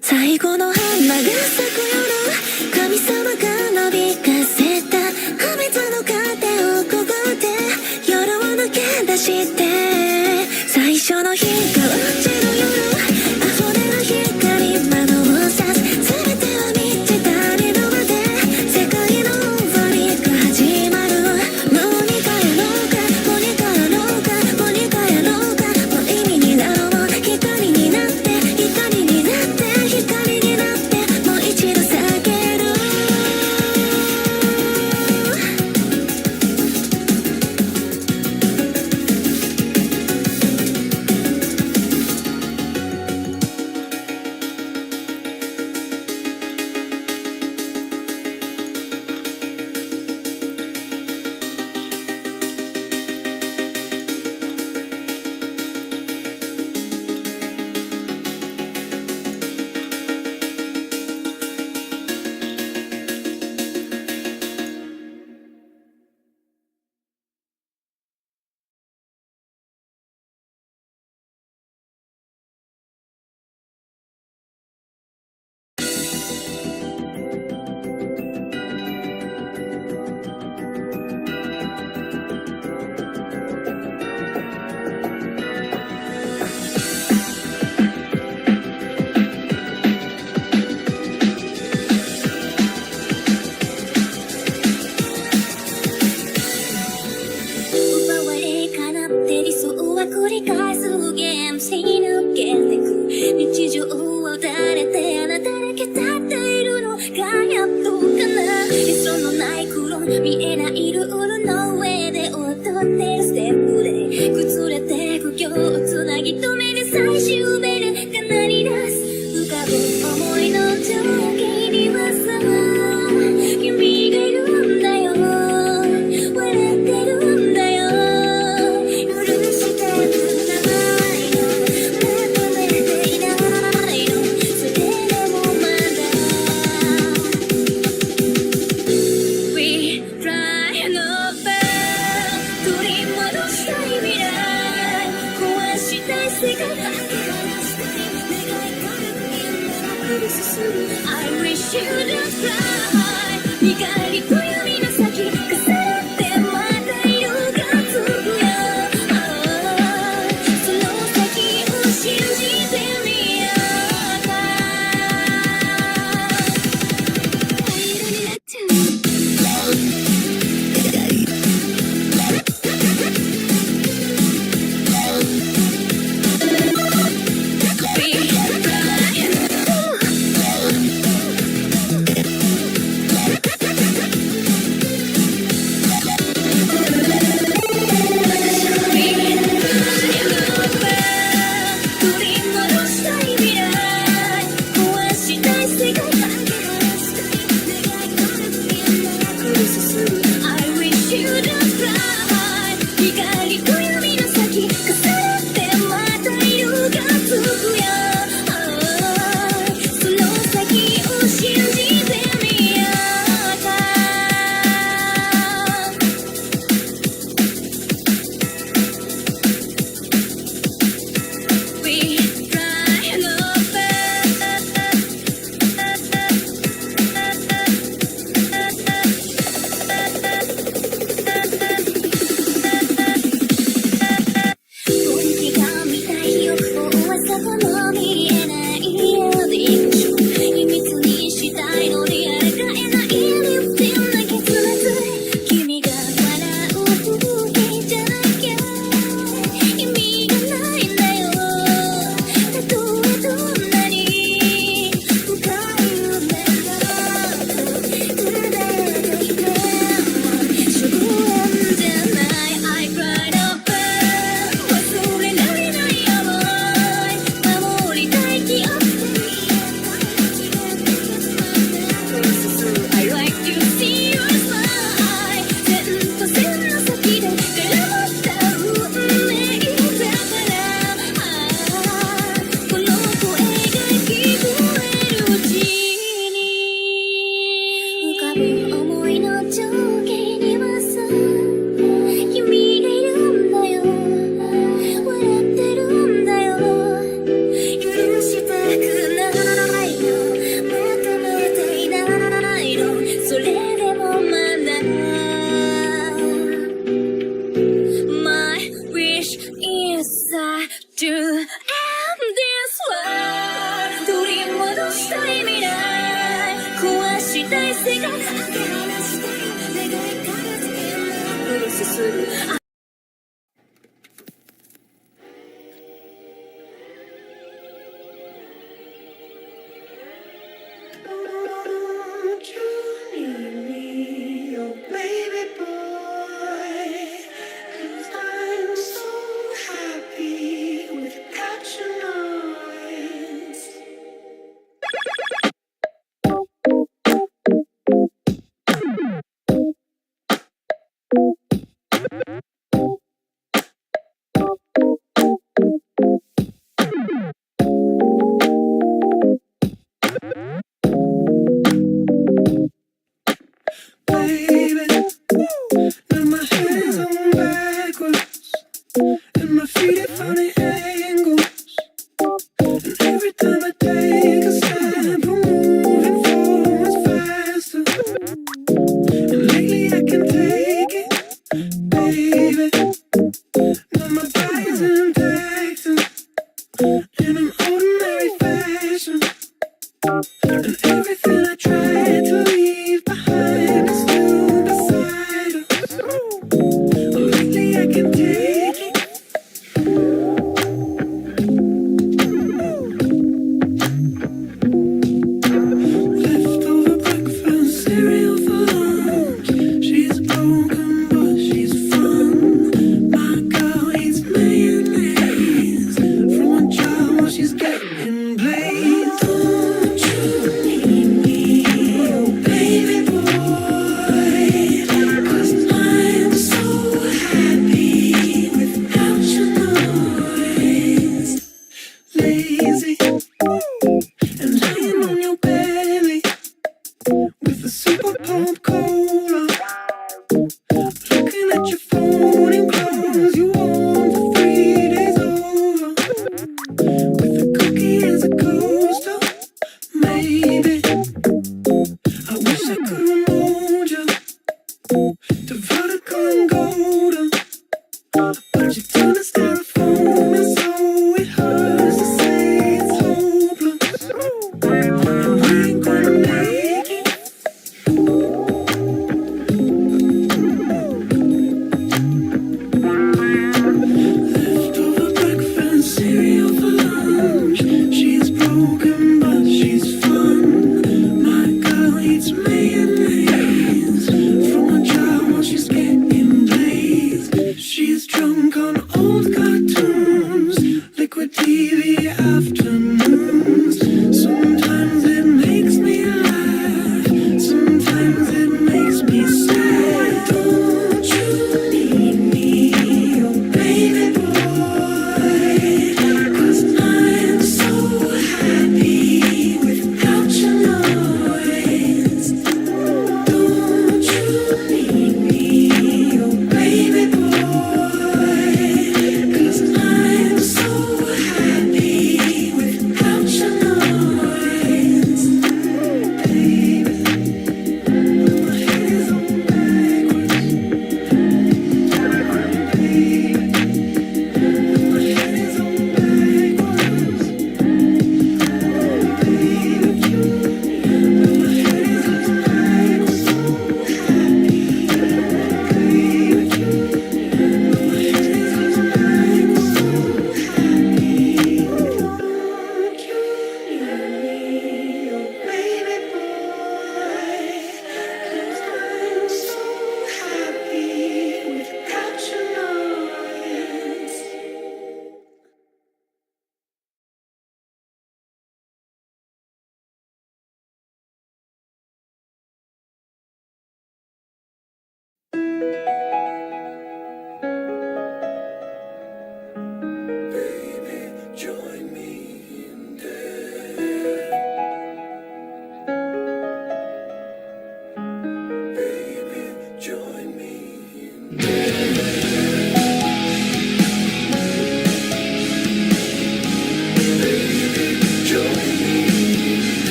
最後の花が咲く夜神様が伸びかせた破滅の糧をくぐって夜を抜け出して最初の日が落ちる夜溢れる光窓を刺す全ては満ち足りるまで世界の終わりが始まるもう二回やろうかもう二回やろうかもう二回やろうかもう意味になろうも光になって光になって光になってもう一度叫ける奪われかなって理想は繰り返すゲームし抜けてく日常を誰であなただけ立っているのがやっとかな理想のない黒見えないルールの上で踊ってるステップで崩れて苦境をつなぎ止める最終ベルが鳴り出す浮かぶ思いの時にはさ君がいるんだよ笑ってるんだよ許してくれないの求めていないのそれでもまだ We try no better 取り戻したい未来壊したい世界明け放したい願いから夢の降り進む I wish you to fly 光と闇の先重なってまた色がつくよその先を信じてみようか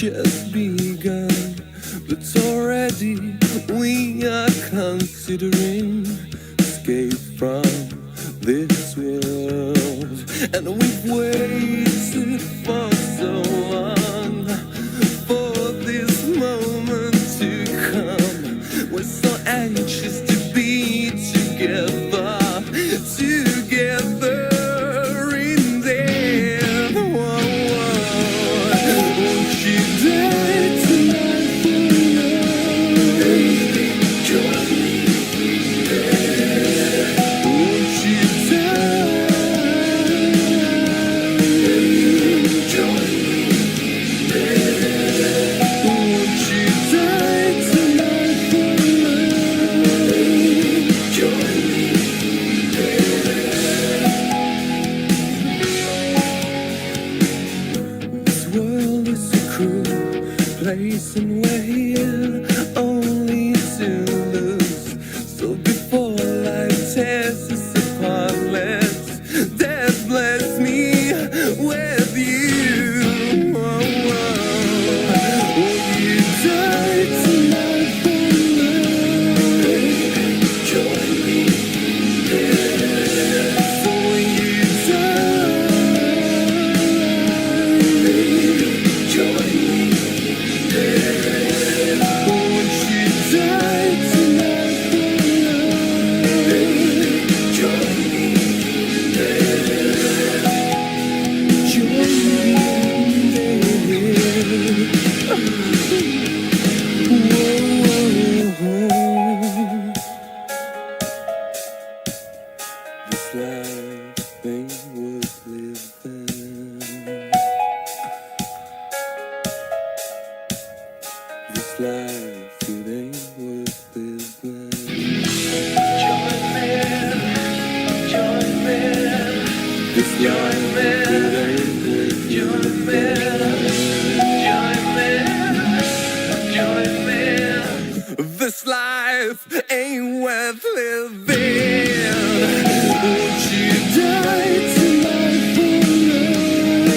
just begun, but already we are considering escape from this world, and we've waited for so long for this moment to come. We're so anxious to be together, together in death. Whoa, whoa. Won't you die tonight for love? Baby, join me. Won't you die? Baby, join me. Won't you die tonight for love? Baby, join me. This world is a cruel place, and we're here only to lose. So before life tears us apart, let death bless me with you. Whoa, whoa. Will you die tonight for love? Baby, join me. So will you die? Baby, join me. Won't you die tonight for love? Baby, join me. Join me, baby. Whoa. This life ain't worth living. This life, it ain't worth living. Join me. This life, it ain't worth Join me. This life ain't worth living. Won't you die tonight for love?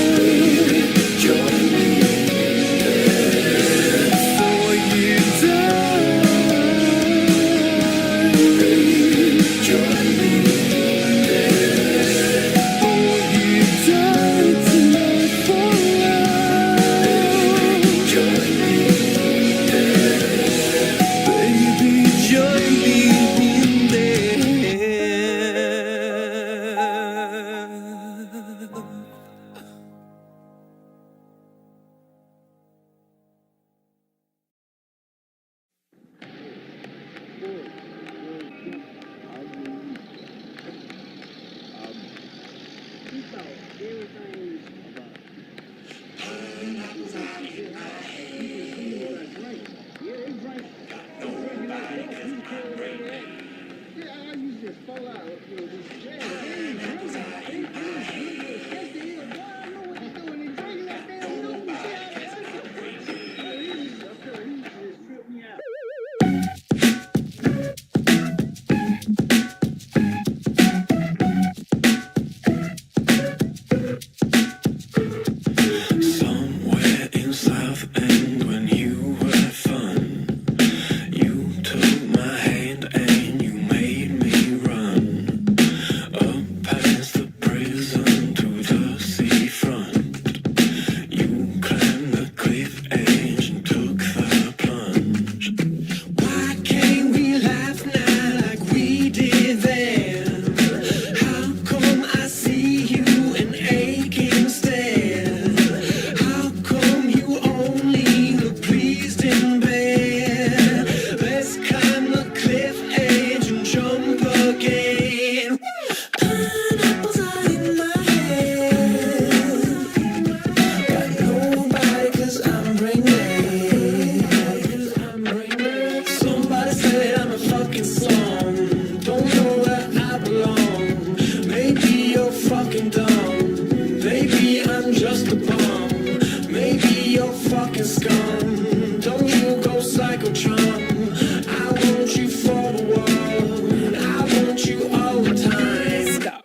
Join me. So you die. Join me. Won't you die tonight for love? Join me. Baby, join me in there. Somewhere in South End when you were fun, you took my hand and you made me run up past the prison to the seafront. You climbed the cliff edge and took the plunge. Why can't we laugh now like we did then? How come I see you in aching stare? How come you only look pleased in bed? Let's climb the cliff edge and jump again. Pineapples are in my head. Got nobody 'cause I'm brain dead. Somebody said I'm a fucking slum. Don't know where I belong. Maybe you're fucking dumb. Maybe I'm just a bum. Maybe you're fucking scum. Don't you go psycho chum. I want you for the world. I want you all the time. Stop.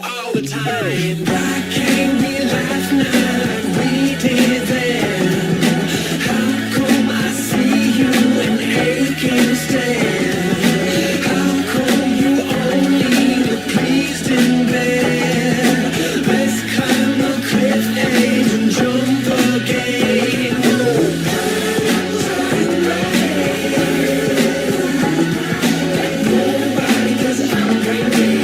all the time. Why can't we laugh now like we did then? How come I see you and hate can't stand? How come you only were pleased in bed? Let's climb the cliff edge and jump again. Nobody does I'm drinking.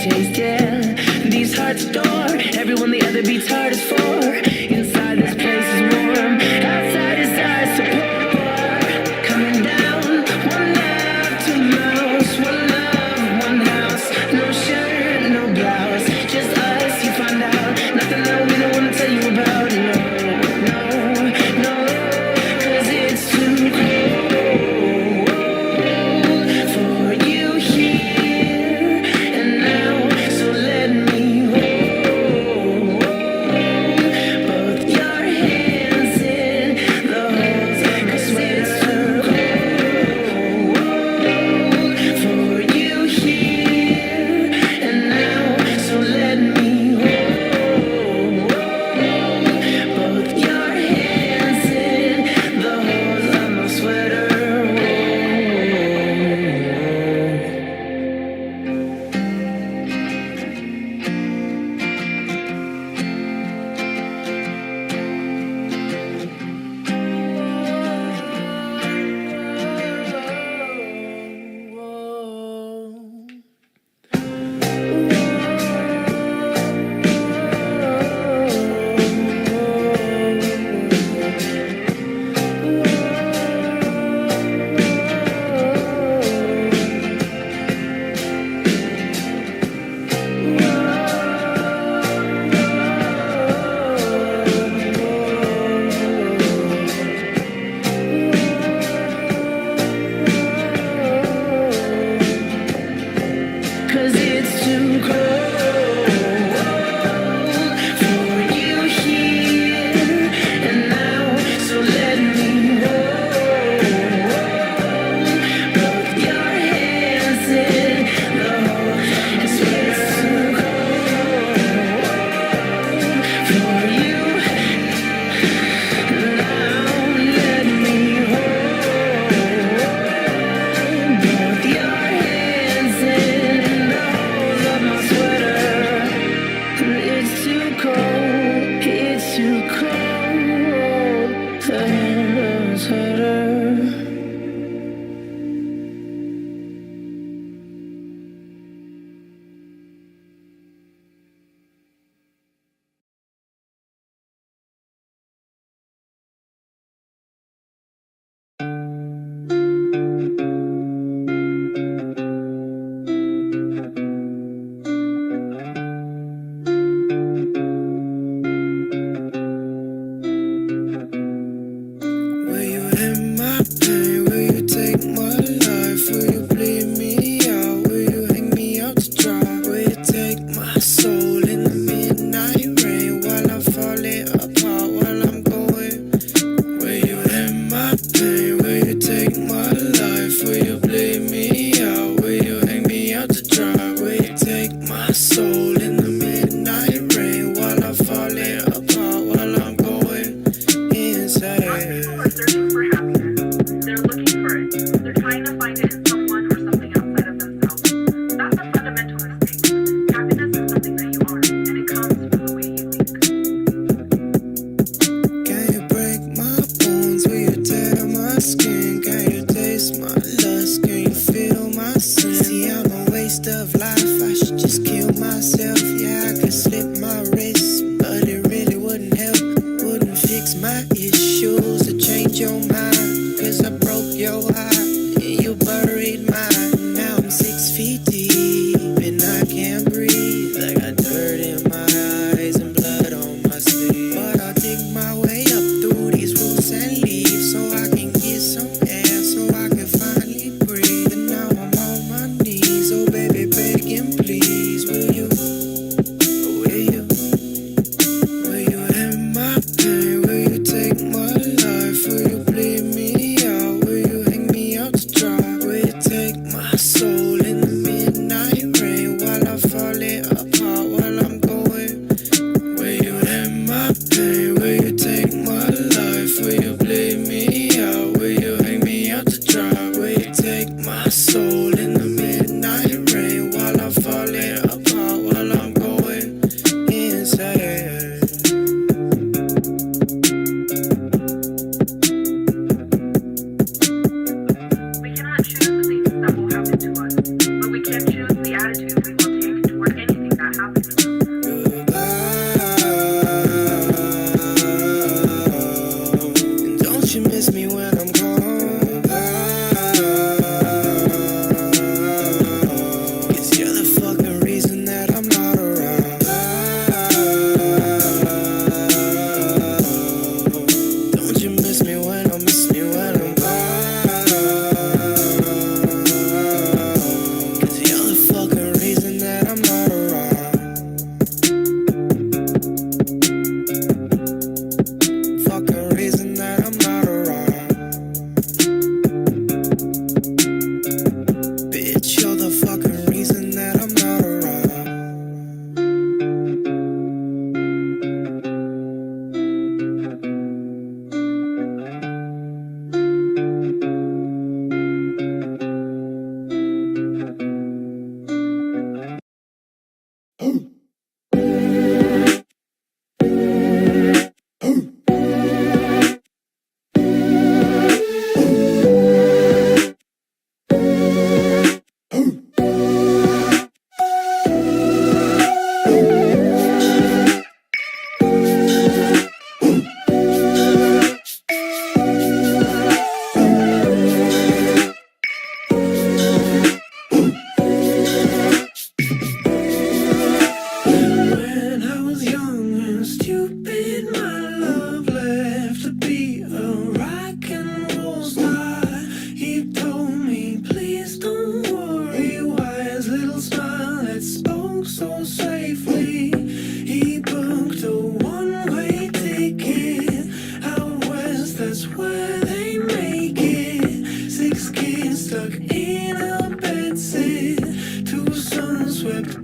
taste it. These hearts adore everyone the other beats hardest for. Inside this place is warm, outside is ice to pour. Coming down, one love, two mouths, one love, one house. No shirt, no blouse, just us, you find out. Nothing that we don't wanna tell you about, no, 'cause it's too cold for you here and now, so let me hold both your hands in the holes, 'cause it's too cold for you here and now, so let me hold both your hands in the holes of my sweater. Cause it's too cold for you here and now, so let me hold both your hands in the hole. 'Cause it's too cold for you now, let me hold both your hands in the holes of my sweater. It's too cold, it's too cold to handle a sweater. Will you end my pain? Will you take my life? Will you bleed me out? Will you hang me out to dry? Will you take my soul in the midnight rain while I'm falling apart, while I'm going? Will you end my pain? Will you take my life? Will you bleed me out? Will you hang me out to dry? Will you take my soul in the midnight rain while I'm falling apart, while I'm going insane? Searching for happiness. They're looking for it. They're trying to find it in someone or something outside of themselves. That's a fundamental mistake. Happiness is something that you are, and it comes from the way you think. Can you break my bones? Will you tear my skin? Can you taste my lust? Can you feel my sin? See, I'm a waste of life. I should just kill myself. Yeah, I could slip my wrist, but it really wouldn't help. Wouldn't fix my issues to change your mind. 'Cause I broke your heart and you buried mine. Now I'm 6 feet deep and I can't breathe. I got dirt in my eyes and blood on my sleeve. But I'll dig my way up through these roots and leaves so I can get some air, so I can finally breathe. And now I'm on my knees, oh baby, begging please, will you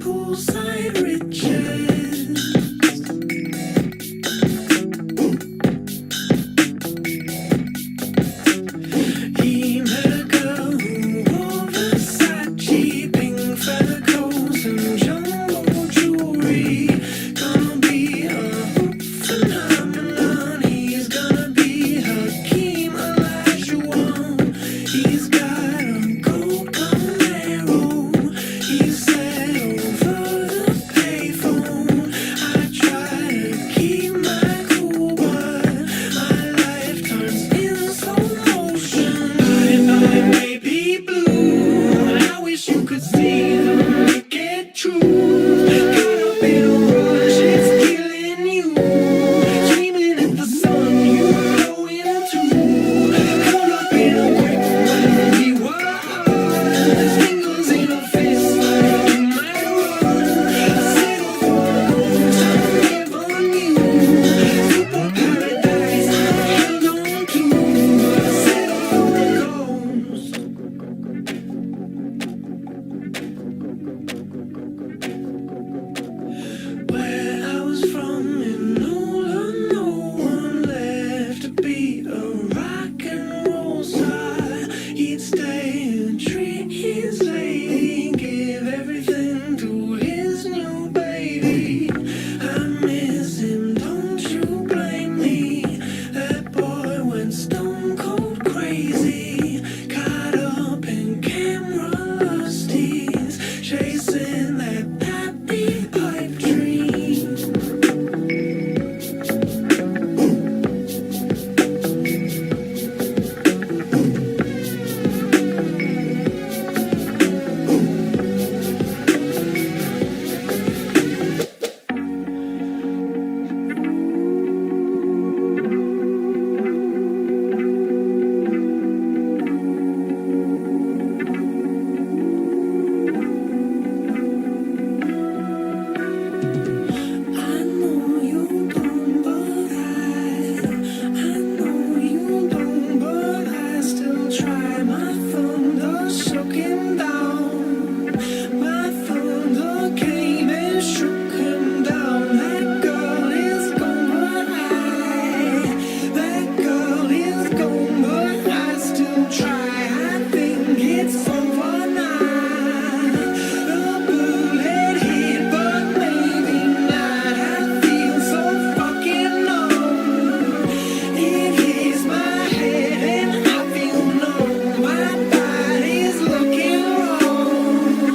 poolside riches. He met a girl who wore Versace, pink feather coats and jumbo jewelry. Gonna be a hoop phenomenon. He's gonna be Hakeem Olajuwon. He's got a gold Camaro. He said over the payphone, I try to keep my cool, but my life turns in slow motion. I may be blue, and I wish you could see the wicked truth. Caught up in a rush, it's killing you. Dreaming at the sun you go into. Caught up in a quick we were. Fingers in a fist like you might run. Settle for a gold, time live on you. Super paradise I held on to. Settle for a ghost. Where I was from in Nola, no one left to be a rock and roll star. He'd stay and treat his lady, give everything to his new baby. I miss him, don't you blame me. That boy went stone cold crazy, caught up in camera lusties, chasing that happy pipe dream. I know you don't, but I know you don't, but I still try. My thunder shook him down. My thunder came and shook him down. That girl is gone, but that girl is gone, but I still try. I think it's over now. The bullet hit, but maybe not. I feel so fucking numb. It hits my head and I feel numb. My body's looking wrong.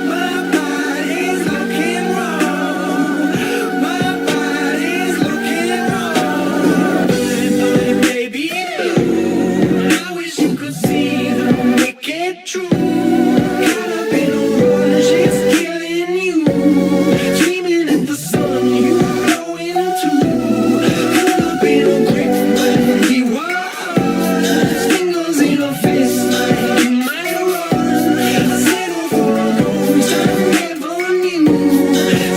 My body's looking wrong. My body's looking wrong. My baby blue, I wish you could see the wicked truth. Caught up in a rush, it's killing you. Dreaming at the sun you go into. Caught up in a grip when he was. Fingers in a fist like you might run. Settle for a ghost, time live on you.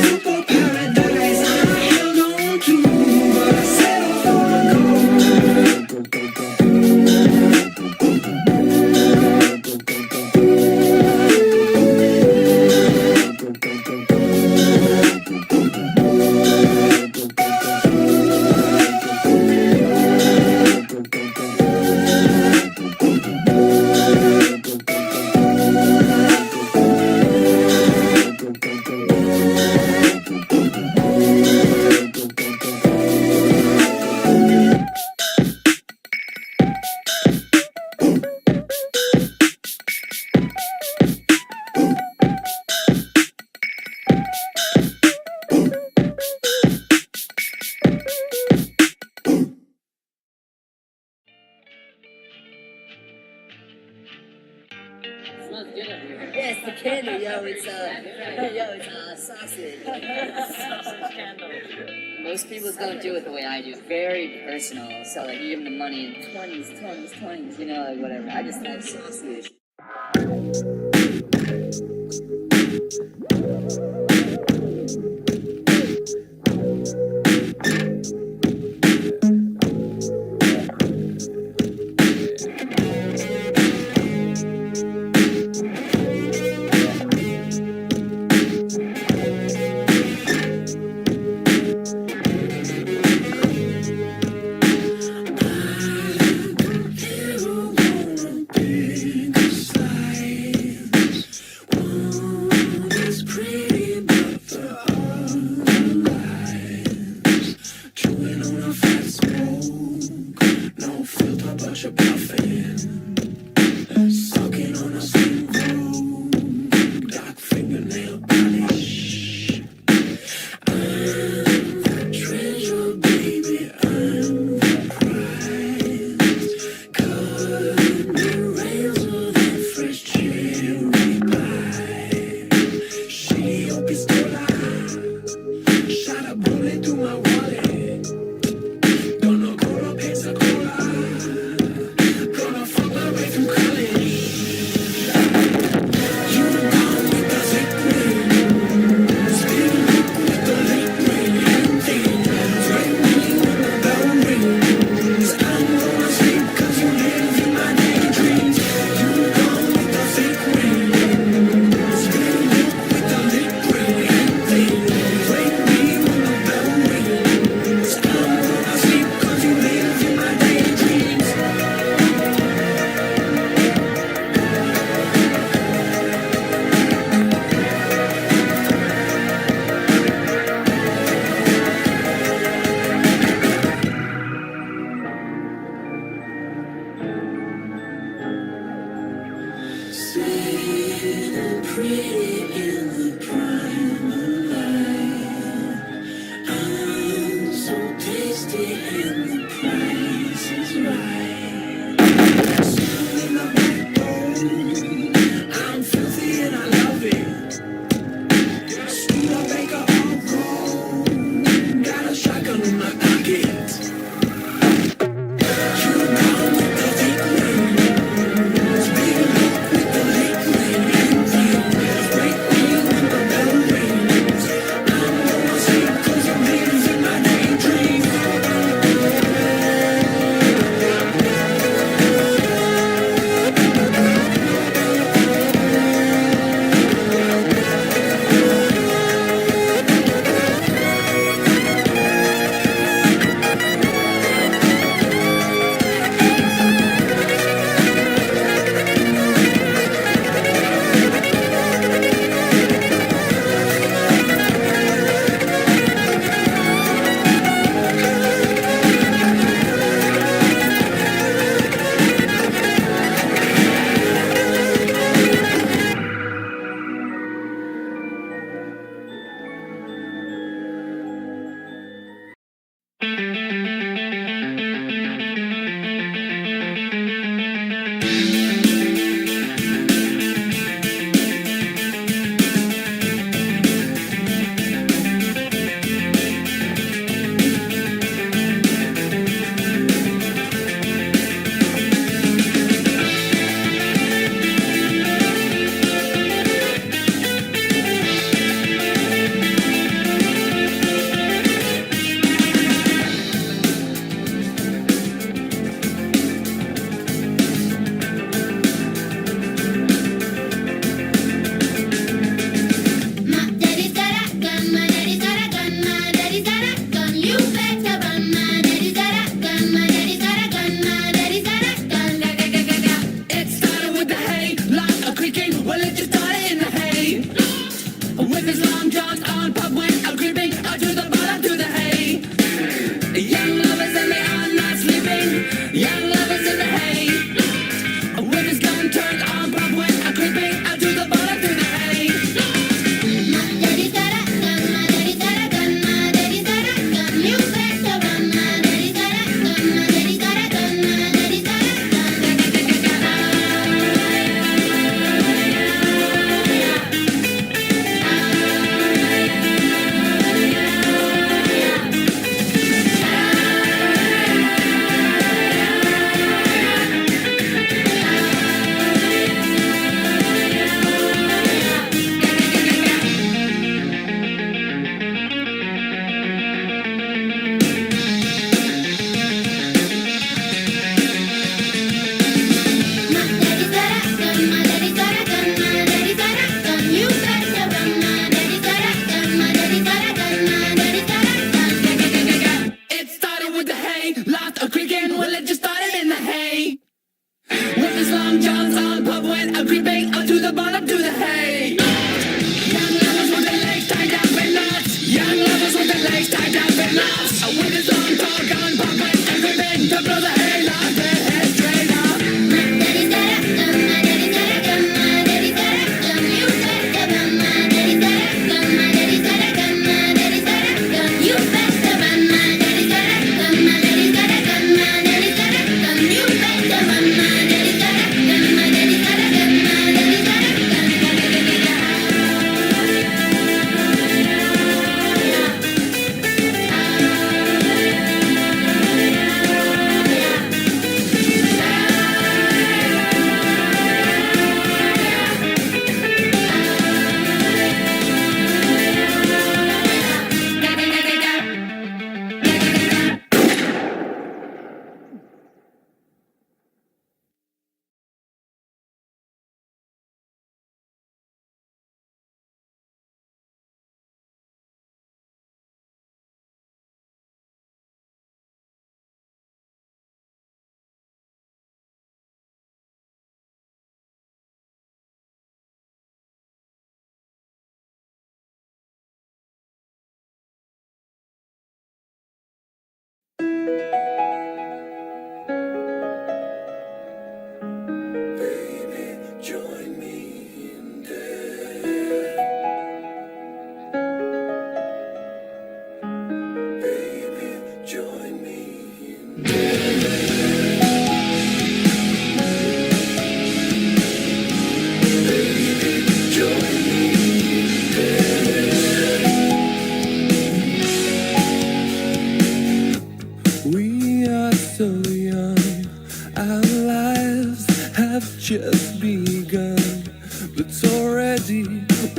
Super paradise I held on to, but I settle for a ghost. Yeah, it's the candle, yo. It's sausage. Sausage candle. Most people don't do it the way I do. Very personal. So like you give them the money in 20s, you know, like whatever. I just like sausage. We are so young, our lives have just begun, but already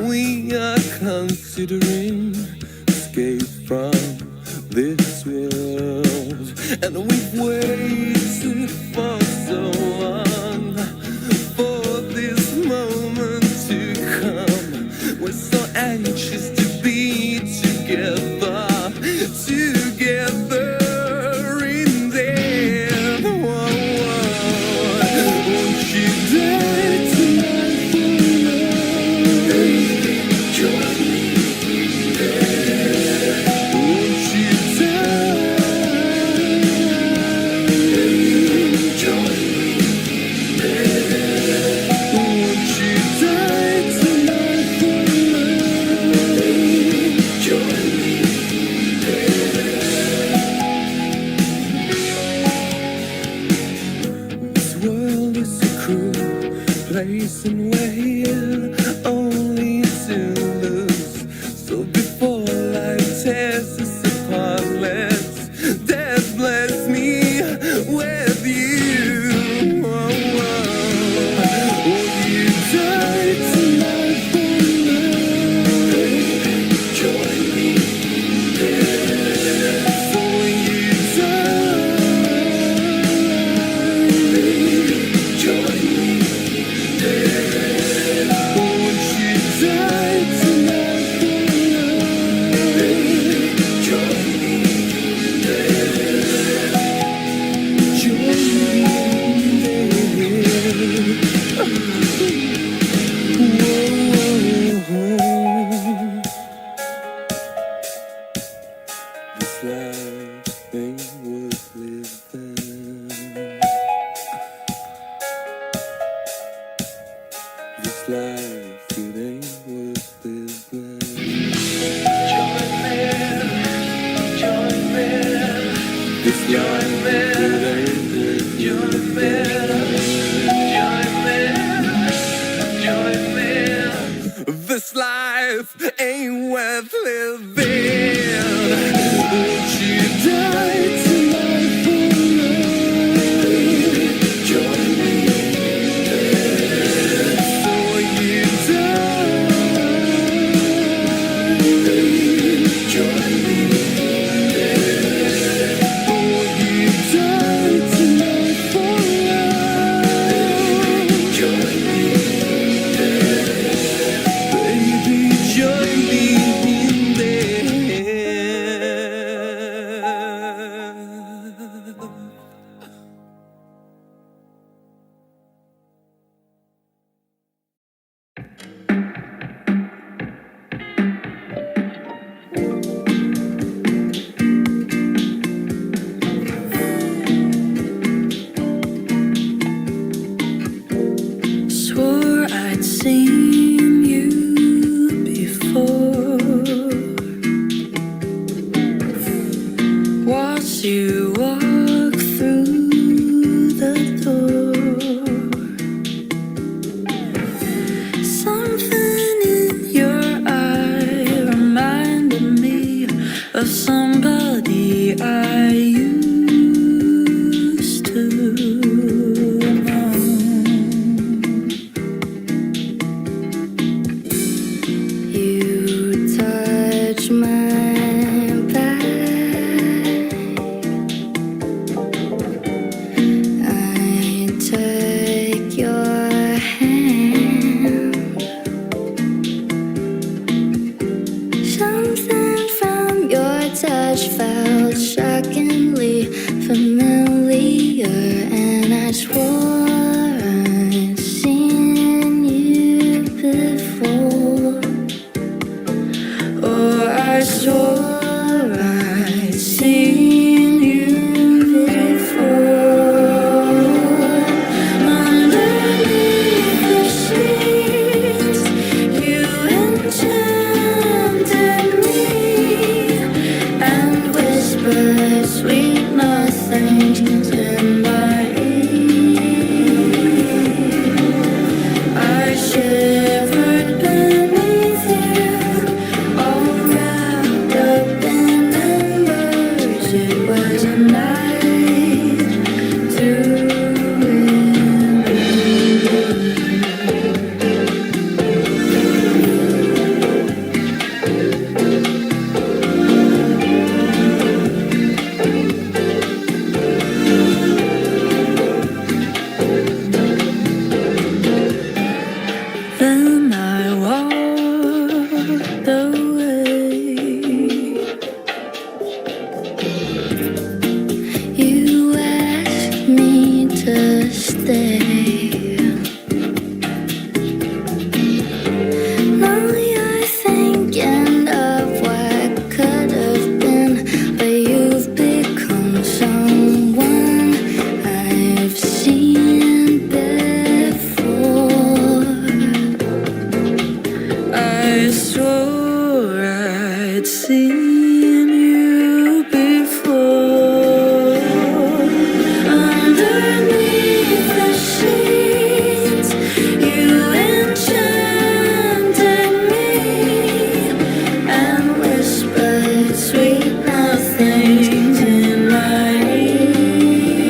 we are considering escape from this world, and we've waited for so long for this moment to come. We're so anxious to be together, together. Place and we're here only to lose. So before life tears us apart, death bless me with you. Oh, you die tonight for love. Join me there. So you die. Join me. This life ain't worth living. This life, it ain't worth living. Join me. This life, it ain't worth living. Join me. This life ain't worth living. Won't you die tonight for love? Join me. So you die. Join me. Won't you die tonight for love? Join me. Baby, join me in there. Swore I'd seen you before. Watched you walk through the door. Something in your eye reminded me of somebody I used to know. You touch my back, I take your hand. Something from your touch felt shockingly familiar, and I swore I'd seen you before. Oh, I swore I'd seen you seen you before. Underneath the sheets, you enchanted me and whispered sweet nothings in my ear.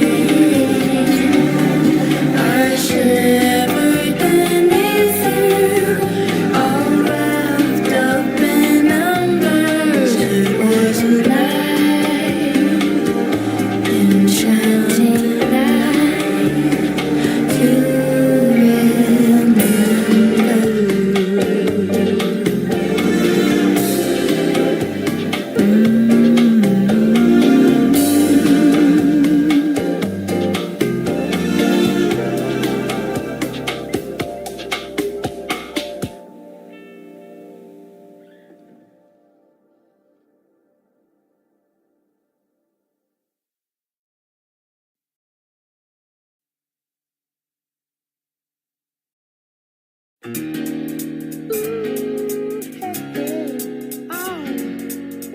I shivered beneath you, all wrapped up in embers. It was a night, enchanting night to remember.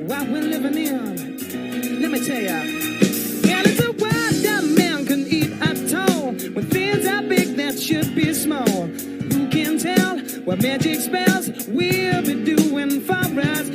What we're living in, let me tell ya. Yeah, it's a world that man can eat at all. When things are big that should be small. Who can tell what magic spells we'll be doing for us?